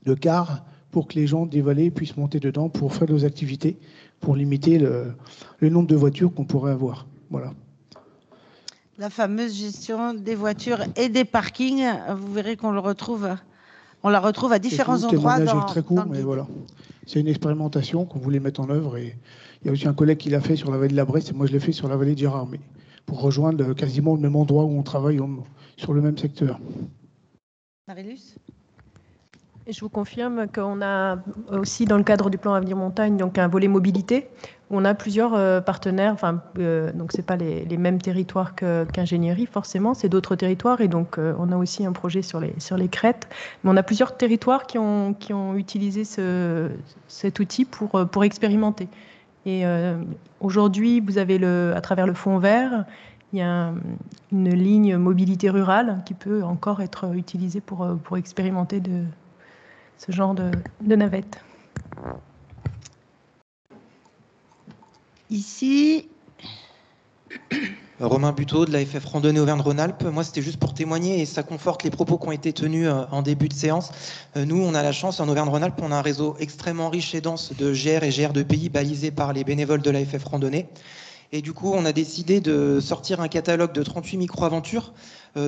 de cars pour que les gens des vallées puissent monter dedans pour faire nos activités, pour limiter le nombre de voitures qu'on pourrait avoir. Voilà. La fameuse gestion des voitures et des parkings, vous verrez qu'on la retrouve à différents endroits. Le très court, mais voilà. C'est une expérimentation qu'on voulait mettre en œuvre, et il y a aussi un collègue qui l'a fait sur la vallée de la Bresse, et moi je l'ai fait sur la vallée de Gérardmer, pour rejoindre quasiment le même endroit où on travaille sur le même secteur. Marilus ? Et je vous confirme qu'on a aussi, dans le cadre du plan Avenir Montagne, donc un volet mobilité. On a plusieurs partenaires, donc ce n'est pas les mêmes territoires qu'ingénierie, forcément, c'est d'autres territoires. Et donc, on a aussi un projet sur les crêtes. Mais on a plusieurs territoires qui ont utilisé cet outil pour expérimenter. Et aujourd'hui, vous avez, à travers le Fonds vert, il y a une ligne mobilité rurale qui peut encore être utilisée pour expérimenter ce genre de navette. Ici, Romain Buteau de l'AFF Randonnée Auvergne-Rhône-Alpes. Moi, c'était juste pour témoigner et ça conforte les propos qui ont été tenus en début de séance. Nous, on a la chance en Auvergne-Rhône-Alpes, on a un réseau extrêmement riche et dense de GR et GR de pays balisés par les bénévoles de l'AFF Randonnée. Et du coup, on a décidé de sortir un catalogue de 38 micro-aventures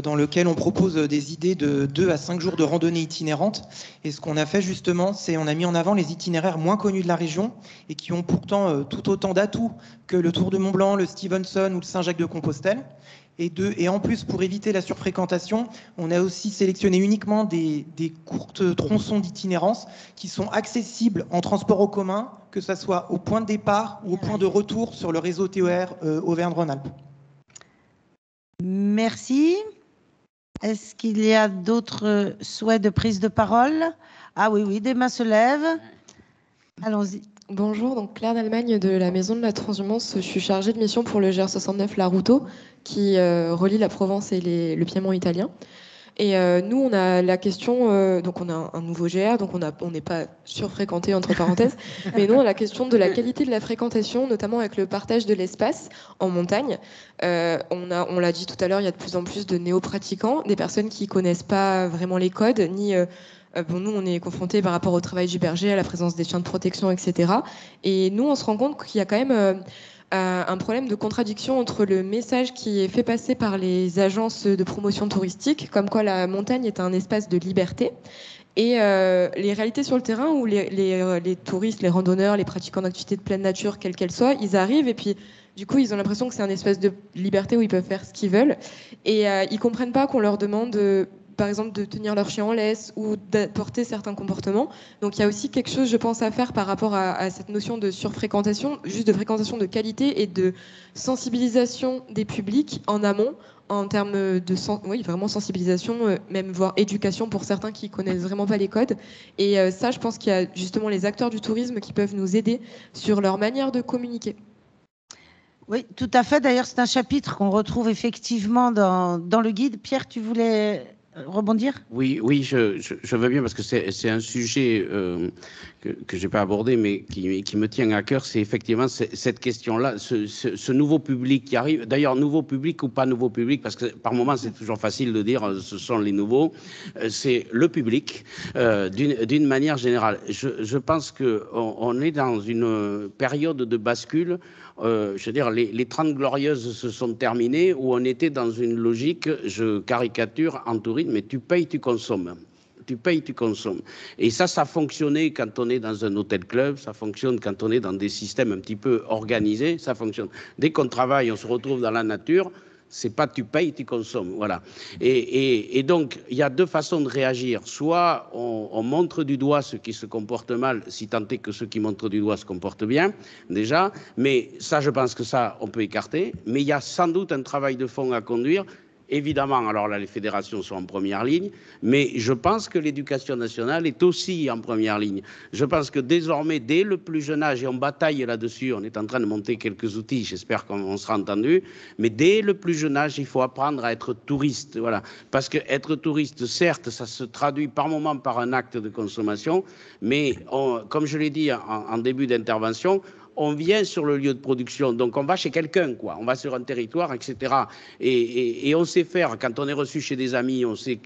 dans lequel on propose des idées de 2 à 5 jours de randonnée itinérante. Et ce qu'on a fait justement, c'est on a mis en avant les itinéraires moins connus de la région et qui ont pourtant tout autant d'atouts que le Tour de Mont-Blanc, le Stevenson ou le Saint-Jacques-de-Compostelle. Et en plus, pour éviter la surfréquentation, on a aussi sélectionné uniquement des courtes tronçons d'itinérance qui sont accessibles en transport en commun, que ce soit au point de départ ou au point de retour sur le réseau TER Auvergne-Rhône-Alpes. Merci. Est-ce qu'il y a d'autres souhaits de prise de parole? Ah oui, des mains se lèvent. Allons-y. Bonjour, donc Claire d'Allemagne de la Maison de la Transhumance. Je suis chargée de mission pour le GR69 La Routeau qui relie la Provence et le Piémont italien. Et nous, on a la question, donc on a un nouveau GR, donc on n'est pas surfréquenté entre parenthèses, mais nous, on a la question de la qualité de la fréquentation, notamment avec le partage de l'espace en montagne. On l'a dit tout à l'heure, il y a de plus en plus de néo-pratiquants, des personnes qui connaissent pas vraiment les codes, ni... Bon, nous, on est confrontés par rapport au travail du berger, à la présence des chiens de protection, etc. Et nous, on se rend compte qu'il y a quand même un problème de contradiction entre le message qui est fait passer par les agences de promotion touristique, comme quoi la montagne est un espace de liberté, et les réalités sur le terrain où les touristes, les randonneurs, les pratiquants d'activités de pleine nature, quelles qu'elles soient, ils arrivent et puis du coup, ils ont l'impression que c'est un espace de liberté où ils peuvent faire ce qu'ils veulent. Et ils comprennent pas qu'on leur demande par exemple, de tenir leur chien en laisse ou d'apporter certains comportements. Donc il y a aussi quelque chose, je pense, à faire par rapport à cette notion de surfréquentation, juste de fréquentation de qualité et de sensibilisation des publics en amont, en termes de vraiment sensibilisation, même voire éducation pour certains qui connaissent vraiment pas les codes. Et ça, je pense qu'il y a justement les acteurs du tourisme qui peuvent nous aider sur leur manière de communiquer. Oui, tout à fait. D'ailleurs, c'est un chapitre qu'on retrouve effectivement dans le guide. Pierre, tu voulais rebondir? Oui, je veux bien parce que c'est un sujet que je n'ai pas abordé mais qui me tient à cœur, c'est effectivement cette question-là, ce nouveau public qui arrive. D'ailleurs, nouveau public ou pas nouveau public, parce que par moment c'est toujours facile de dire ce sont les nouveaux, c'est le public d'une manière générale. Je pense qu'on est dans une période de bascule. Je veux dire, les 30 glorieuses se sont terminées où on était dans une logique, je caricature en tourisme, mais tu payes, tu consommes. Tu payes, tu consommes. Et ça fonctionnait quand on est dans un hôtel club, ça fonctionne quand on est dans des systèmes un petit peu organisés, ça fonctionne. Dès qu'on travaille, on se retrouve dans la nature, c'est pas tu payes, tu consommes, voilà. Et donc, il y a deux façons de réagir. Soit on montre du doigt ceux qui se comportent mal, si tant est que ceux qui montrent du doigt se comportent bien, déjà. Mais ça, je pense que ça, on peut écarter. Mais il y a sans doute un travail de fond à conduire. Évidemment, alors là, les fédérations sont en première ligne, mais je pense que l'éducation nationale est aussi en première ligne. Je pense que désormais, dès le plus jeune âge, et on bataille là-dessus, on est en train de monter quelques outils, j'espère qu'on sera entendu, mais dès le plus jeune âge, il faut apprendre à être touriste, voilà. Parce que être touriste, certes, ça se traduit par moment par un acte de consommation, mais comme je l'ai dit en début d'intervention, on vient sur le lieu de production, donc on va chez quelqu'un, quoi. On va sur un territoire, etc. Et on sait faire, quand on est reçu chez des amis, on sait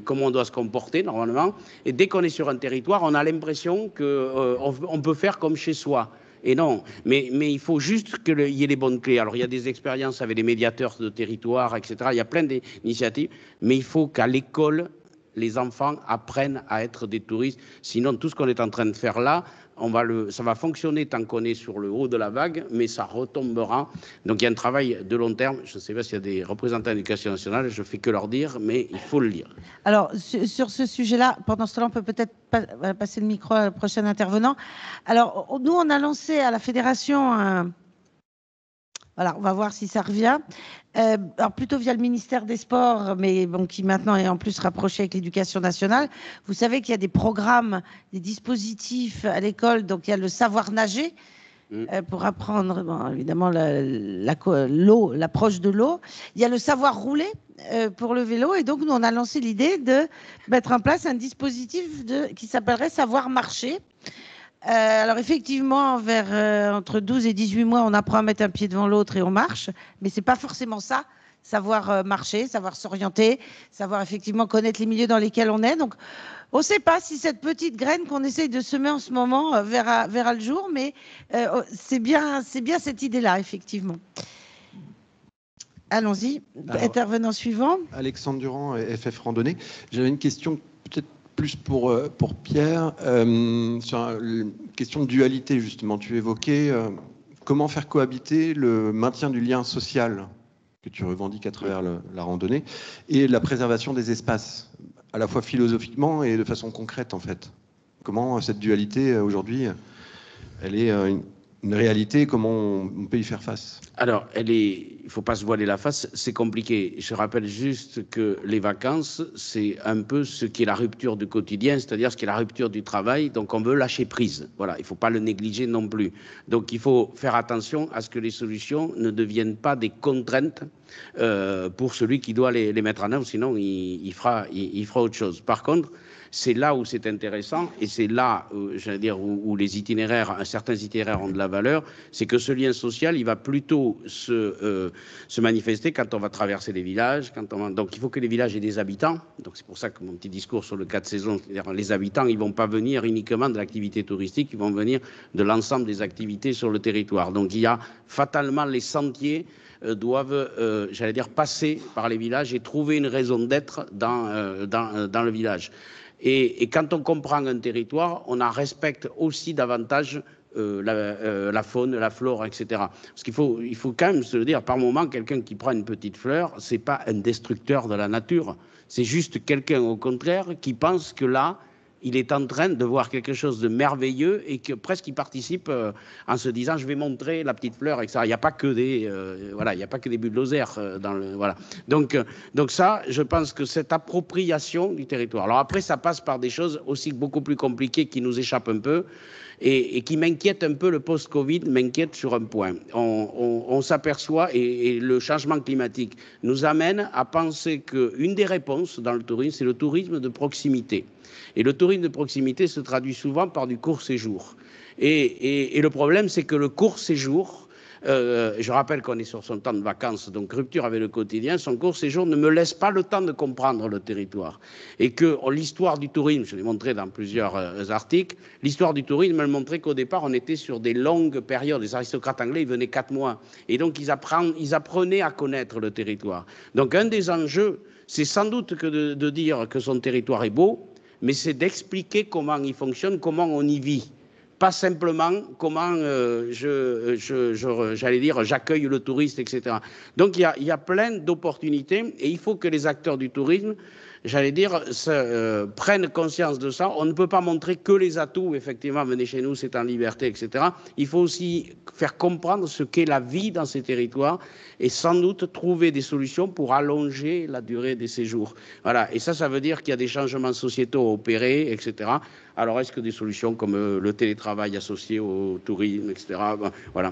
comment on doit se comporter normalement. Et dès qu'on est sur un territoire, on a l'impression qu'on peut faire comme chez soi. Et non, mais il faut juste qu'il y ait les bonnes clés. Alors il y a des expériences avec les médiateurs de territoire, etc. Il y a plein d'initiatives, mais il faut qu'à l'école, les enfants apprennent à être des touristes. Sinon, tout ce qu'on est en train de faire là, ça va fonctionner tant qu'on est sur le haut de la vague, mais ça retombera. Donc il y a un travail de long terme. Je ne sais pas s'il y a des représentants de l'éducation nationale, je ne fais que leur dire, mais il faut le dire. Alors, sur ce sujet-là, pendant ce temps-là, on peut peut-être passer le micro à la prochaine intervenant. Alors, nous, on a lancé à la fédération voilà, on va voir si ça revient. Alors plutôt via le ministère des Sports, mais bon, qui maintenant est en plus rapproché avec l'éducation nationale. Vous savez qu'il y a des programmes, des dispositifs à l'école, donc il y a le savoir nager pour apprendre, bon, évidemment, l'approche de l'eau. Il y a le savoir rouler pour le vélo, et donc nous, on a lancé l'idée de mettre en place un dispositif qui s'appellerait savoir marcher. Alors effectivement, entre 12 et 18 mois, on apprend à mettre un pied devant l'autre et on marche, mais c'est pas forcément ça. Savoir marcher, savoir s'orienter, savoir effectivement connaître les milieux dans lesquels on est. Donc, on ne sait pas si cette petite graine qu'on essaye de semer en ce moment verra le jour, mais c'est bien cette idée-là, effectivement. Allons-y, intervenant suivant. Alexandre Durand, FF Randonnée. J'avais une question peut-être plus pour Pierre, sur une question de dualité, justement. Tu évoquais comment faire cohabiter le maintien du lien social que tu revendiques à travers la randonnée et la préservation des espaces, à la fois philosophiquement et de façon concrète, en fait. Comment cette dualité, aujourd'hui, elle est une réalité, comment on peut y faire face? Alors, il ne faut pas se voiler la face, c'est compliqué. Je rappelle juste que les vacances, c'est un peu ce qui est la rupture du quotidien, c'est-à-dire ce qui est la rupture du travail, donc on veut lâcher prise. Voilà, il ne faut pas le négliger non plus. Donc il faut faire attention à ce que les solutions ne deviennent pas des contraintes pour celui qui doit les mettre en œuvre, sinon il fera autre chose. Par contre, c'est là où c'est intéressant et c'est là, j'allais dire, où les itinéraires, certains itinéraires ont de la valeur, c'est que ce lien social, il va plutôt se manifester quand on va traverser les villages. Donc il faut que les villages aient des habitants. Donc c'est pour ça que mon petit discours sur le 4 saisons, c'est-à-dire les habitants, ils ne vont pas venir uniquement de l'activité touristique, ils vont venir de l'ensemble des activités sur le territoire. Donc il y a fatalement les sentiers doivent, j'allais dire, passer par les villages et trouver une raison d'être dans le village. Et quand on comprend un territoire, on en respecte aussi davantage la faune, la flore, etc. Parce qu'il faut quand même se le dire, par moment, quelqu'un qui prend une petite fleur, c'est pas un destructeur de la nature. C'est juste quelqu'un, au contraire, qui pense que là, il est en train de voir quelque chose de merveilleux et que presque il participe en se disant je vais montrer la petite fleur, etc. Il n'y a pas que des bulldozers dans le voilà. Donc ça, je pense que cette appropriation du territoire. Alors après, ça passe par des choses aussi beaucoup plus compliquées qui nous échappent un peu et qui m'inquiètent un peu. Le post-Covid m'inquiète sur un point. On s'aperçoit et le changement climatique nous amène à penser qu'une des réponses dans le tourisme, c'est le tourisme de proximité. Et le tourisme de proximité se traduit souvent par du court séjour. Et le problème, c'est que le court séjour, je rappelle qu'on est sur son temps de vacances, donc rupture avec le quotidien, son court séjour ne me laisse pas le temps de comprendre le territoire. Et que l'histoire du tourisme, je l'ai montré dans plusieurs articles, l'histoire du tourisme, elle montrait qu'au départ, on était sur des longues périodes. Les aristocrates anglais, ils venaient 4 mois. Et donc, ils apprenaient à connaître le territoire. Donc, un des enjeux, c'est sans doute que de dire que son territoire est beau, mais c'est d'expliquer comment il fonctionne, comment on y vit. Pas simplement comment, j'allais dire, j'accueille le touriste, etc. Donc il y a plein d'opportunités et il faut que les acteurs du tourisme, j'allais dire, prennent conscience de ça. On ne peut pas montrer que les atouts, effectivement, venez chez nous, c'est en liberté, etc. Il faut aussi faire comprendre ce qu'est la vie dans ces territoires et sans doute trouver des solutions pour allonger la durée des séjours. Voilà. Et ça veut dire qu'il y a des changements sociétaux à opérer, etc. Alors, est-ce que des solutions comme le télétravail associé au tourisme, etc. Voilà.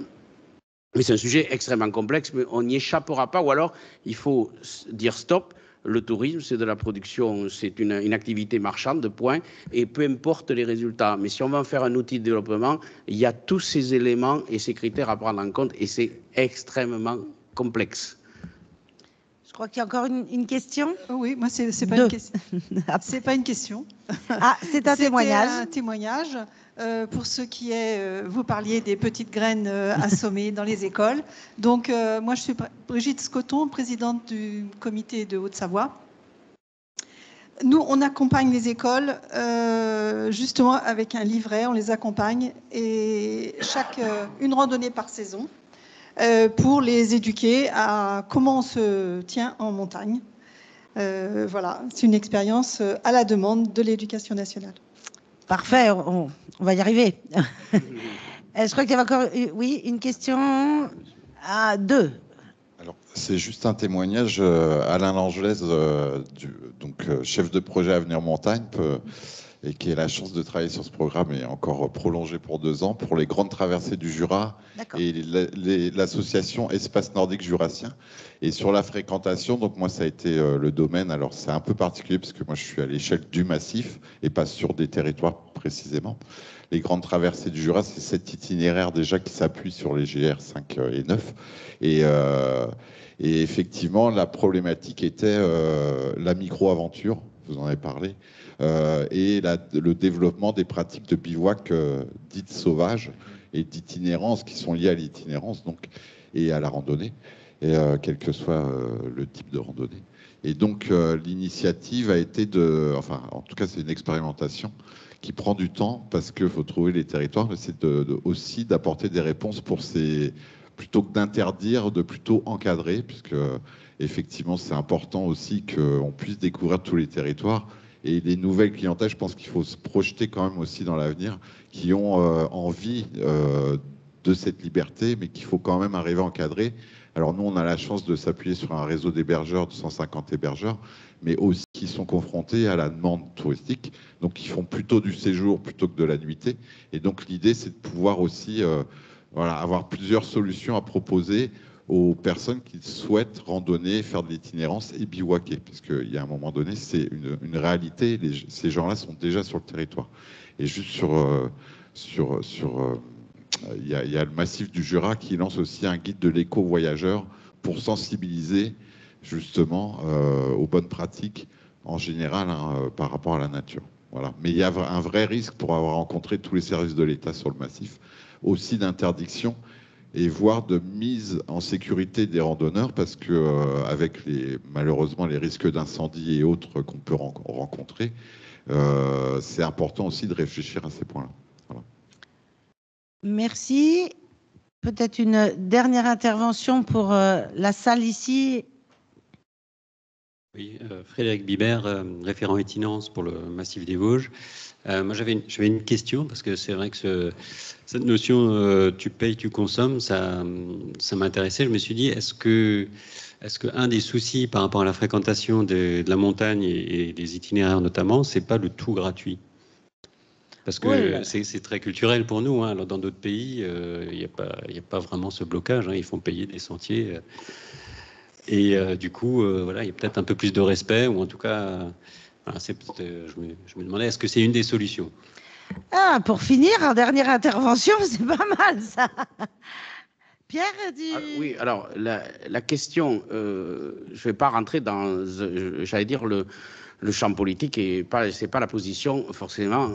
Mais c'est un sujet extrêmement complexe, mais on n'y échappera pas. Ou alors, il faut dire stop. Le tourisme, c'est de la production, c'est une activité marchande, de point, et peu importe les résultats. Mais si on veut en faire un outil de développement, il y a tous ces éléments et ces critères à prendre en compte, et c'est extrêmement complexe. Je crois qu'il y a encore une question. Oui, moi, c'est pas une question. C'est pas une question. Ah, c'est un témoignage. Un témoignage. Pour ce qui est, vous parliez des petites graines assommées dans les écoles. Donc, moi, je suis Brigitte Scotton, présidente du comité de Haute-Savoie. Nous, on accompagne les écoles justement avec un livret, on les accompagne, et une randonnée par saison pour les éduquer à comment on se tient en montagne. Voilà, c'est une expérience à la demande de l'Éducation nationale. Parfait, on va y arriver. Je crois qu'il y avait encore une question à 2. Alors, c'est juste un témoignage. Alain Langelès, chef de projet Avenir Montagne, et qui a la chance de travailler sur ce programme et encore prolongé pour 2 ans pour les grandes traversées du Jura et l'association Espace Nordique Jurassien. Et sur la fréquentation, donc moi ça a été le domaine, alors c'est un peu particulier parce que moi je suis à l'échelle du massif et pas sur des territoires précisément. Les grandes traversées du Jura, c'est cet itinéraire déjà qui s'appuie sur les GR 5 et 9. Et effectivement, la problématique était la micro-aventure, vous en avez parlé, et le développement des pratiques de bivouac dites sauvages et d'itinérance qui sont liées à l'itinérance et à la randonnée, et quel que soit le type de randonnée. Et donc l'initiative a été en tout cas c'est une expérimentation qui prend du temps parce qu'il faut trouver les territoires, mais c'est aussi d'apporter des réponses pour plutôt que d'interdire, de plutôt encadrer, puisque effectivement c'est important aussi qu'on puisse découvrir tous les territoires. Et les nouvelles clientèles, je pense qu'il faut se projeter quand même aussi dans l'avenir, qui ont envie de cette liberté, mais qu'il faut quand même arriver à encadrer. Alors nous, on a la chance de s'appuyer sur un réseau d'hébergeurs, de 150 hébergeurs, mais aussi qui sont confrontés à la demande touristique. Donc ils font plutôt du séjour plutôt que de la nuitée. Et donc l'idée, c'est de pouvoir aussi avoir plusieurs solutions à proposer aux personnes qui souhaitent randonner, faire de l'itinérance et bivouaquer. Parce qu'il y a un moment donné, c'est une réalité. Ces gens-là sont déjà sur le territoire. Et juste il y a le massif du Jura qui lance aussi un guide de l'éco-voyageur pour sensibiliser justement aux bonnes pratiques en général par rapport à la nature. Voilà. Mais il y a un vrai risque pour avoir rencontré tous les services de l'État sur le massif, aussi d'interdiction et voire de mise en sécurité des randonneurs parce que avec malheureusement les risques d'incendie et autres qu'on peut rencontrer, c'est important aussi de réfléchir à ces points-là. Voilà. Merci. Peut-être une dernière intervention pour la salle ici. Oui, Frédéric Bibert, référent itinérance pour le massif des Vosges. Moi, j'avais une question, parce que c'est vrai que cette notion tu payes, tu consommes, ça m'intéressait. Je me suis dit, est-ce que un des soucis par rapport à la fréquentation de la montagne et des itinéraires notamment, c'est pas le tout gratuit? Parce que c'est très culturel pour nous. Hein. Alors, dans d'autres pays, il n'y a pas vraiment ce blocage. Hein. Ils font payer des sentiers. Et du coup, voilà, il y a peut-être un peu plus de respect, ou en tout cas, voilà, je me demandais, est-ce que c'est une des solutions? Ah, pour finir, en dernière intervention, c'est pas mal ça. Pierre dit... Oui, alors la question, je ne vais pas rentrer dans, j'allais dire, le champ politique, et c'est pas la position forcément,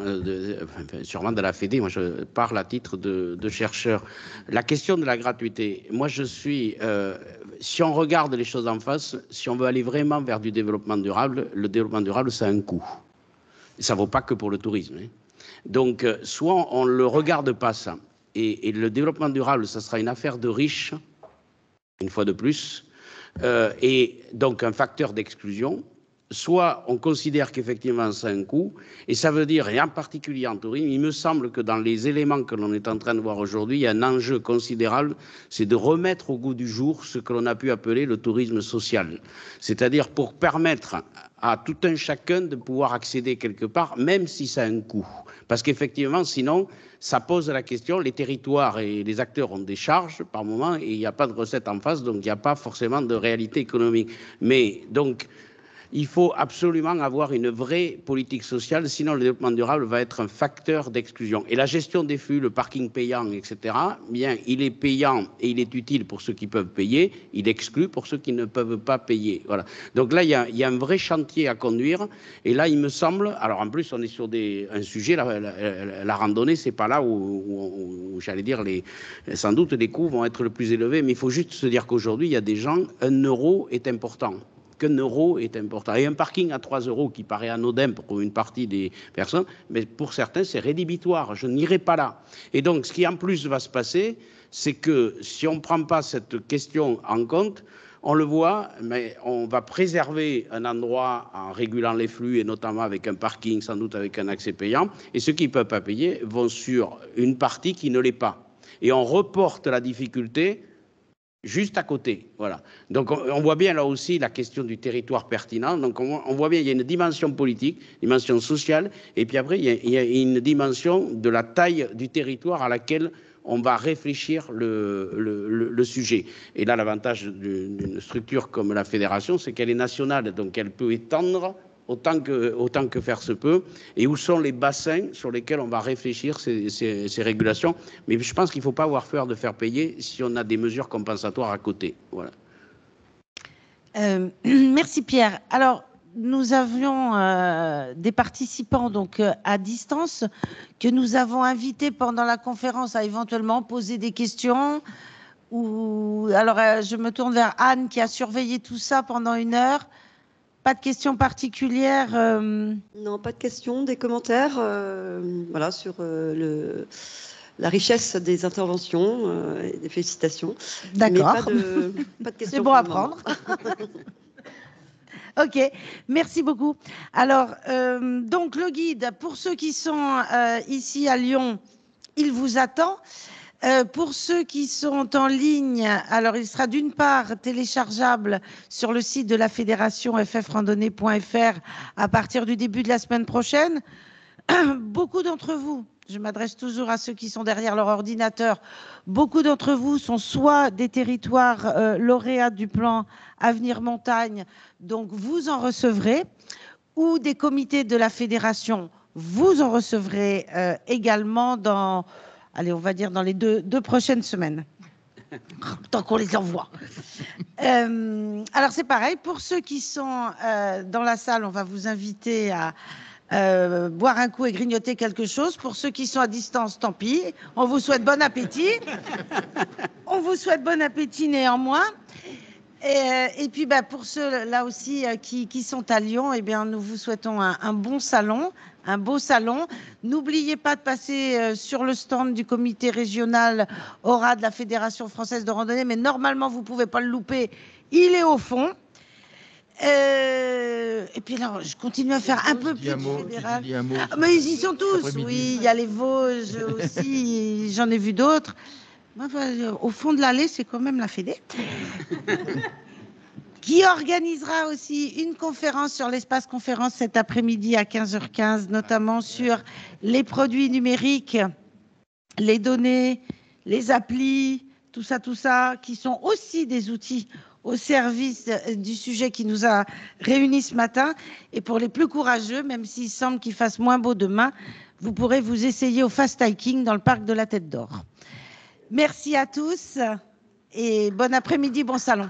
sûrement de la Fédé. Moi, je parle à titre de chercheur. La question de la gratuité, moi, je suis... si on regarde les choses en face, si on veut aller vraiment vers du développement durable, le développement durable, ça a un coût. Ça ne vaut pas que pour le tourisme. Hein. Donc, soit on ne le regarde pas, ça, et le développement durable, ça sera une affaire de riches, une fois de plus, et donc un facteur d'exclusion. Soit on considère qu'effectivement ça a un coût, et ça veut dire, et en particulier en tourisme, il me semble que dans les éléments que l'on est en train de voir aujourd'hui, il y a un enjeu considérable, c'est de remettre au goût du jour ce que l'on a pu appeler le tourisme social. C'est-à-dire pour permettre à tout un chacun de pouvoir accéder quelque part, même si ça a un coût. Parce qu'effectivement, sinon, ça pose la question, les territoires et les acteurs ont des charges par moment, et il n'y a pas de recettes en face, donc il n'y a pas forcément de réalité économique. Mais donc... il faut absolument avoir une vraie politique sociale, sinon le développement durable va être un facteur d'exclusion. Et la gestion des flux, le parking payant, etc., bien, il est payant et il est utile pour ceux qui peuvent payer, il exclut pour ceux qui ne peuvent pas payer. Voilà. Donc là, il y a un vrai chantier à conduire. Et là, il me semble, alors en plus, on est sur un sujet, la randonnée, c'est pas là où j'allais dire, sans doute les coûts vont être le plus élevés, mais il faut juste se dire qu'aujourd'hui, il y a des gens, 1 euro est important. Qu'un euro est important. Et un parking à 3 euros qui paraît anodin pour une partie des personnes, mais pour certains, c'est rédhibitoire. Je n'irai pas là. Et donc, ce qui en plus va se passer, c'est que si on ne prend pas cette question en compte, on le voit, mais on va préserver un endroit en régulant les flux, et notamment avec un parking, sans doute avec un accès payant, et ceux qui ne peuvent pas payer vont sur une partie qui ne l'est pas. Et on reporte la difficulté juste à côté, voilà. Donc on voit bien là aussi la question du territoire pertinent. Donc on voit bien il y a une dimension politique, une dimension sociale, et puis après il y a une dimension de la taille du territoire à laquelle on va réfléchir le sujet. Et là, l'avantage d'une structure comme la fédération, c'est qu'elle est nationale, donc elle peut étendre autant que faire se peut, et où sont les bassins sur lesquels on va réfléchir ces régulations. Mais je pense qu'il ne faut pas avoir peur de faire payer si on a des mesures compensatoires à côté. Voilà. Merci Pierre. Alors, nous avions des participants donc à distance que nous avons invités pendant la conférence à éventuellement poser des questions. Alors, je me tourne vers Anne qui a surveillé tout ça pendant 1 heure. Pas de questions particulières Non, pas de questions, des commentaires voilà, sur la richesse des interventions et des félicitations. D'accord. Pas de questions. C'est bon à prendre. Ok, merci beaucoup. Alors, donc le guide, pour ceux qui sont ici à Lyon, il vous attend. Pour ceux qui sont en ligne, alors il sera d'une part téléchargeable sur le site de la fédération ffrandonnée.fr à partir du début de la semaine prochaine. Beaucoup d'entre vous, je m'adresse toujours à ceux qui sont derrière leur ordinateur, beaucoup d'entre vous sont soit des territoires lauréats du plan Avenir Montagne, donc vous en recevrez, ou des comités de la fédération, vous en recevrez également dans... Allez, on va dire dans les deux prochaines semaines, tant qu'on les envoie. Alors, c'est pareil, pour ceux qui sont dans la salle, on va vous inviter à boire un coup et grignoter quelque chose. Pour ceux qui sont à distance, tant pis. On vous souhaite bon appétit. On vous souhaite bon appétit néanmoins. Et puis, pour ceux là aussi qui sont à Lyon, eh bien, nous vous souhaitons un bon salon. Un beau salon. N'oubliez pas de passer sur le stand du comité régional Aura de la Fédération française de randonnée, mais normalement, vous ne pouvez pas le louper. Il est au fond. Et puis là, je continue à faire un peu plus fédéral. Mais ils y sont tous. Oui, il y a les Vosges aussi. J'en ai vu d'autres. Enfin, au fond de l'allée, c'est quand même la Fédé. Qui organisera aussi une conférence sur l'espace conférence cet après-midi à 15h15, notamment sur les produits numériques, les données, les applis, tout ça, qui sont aussi des outils au service du sujet qui nous a réunis ce matin. Et pour les plus courageux, même s'il semble qu'il fasse moins beau demain, vous pourrez vous essayer au fast hiking dans le parc de la Tête d'Or. Merci à tous et bon après-midi, bon salon.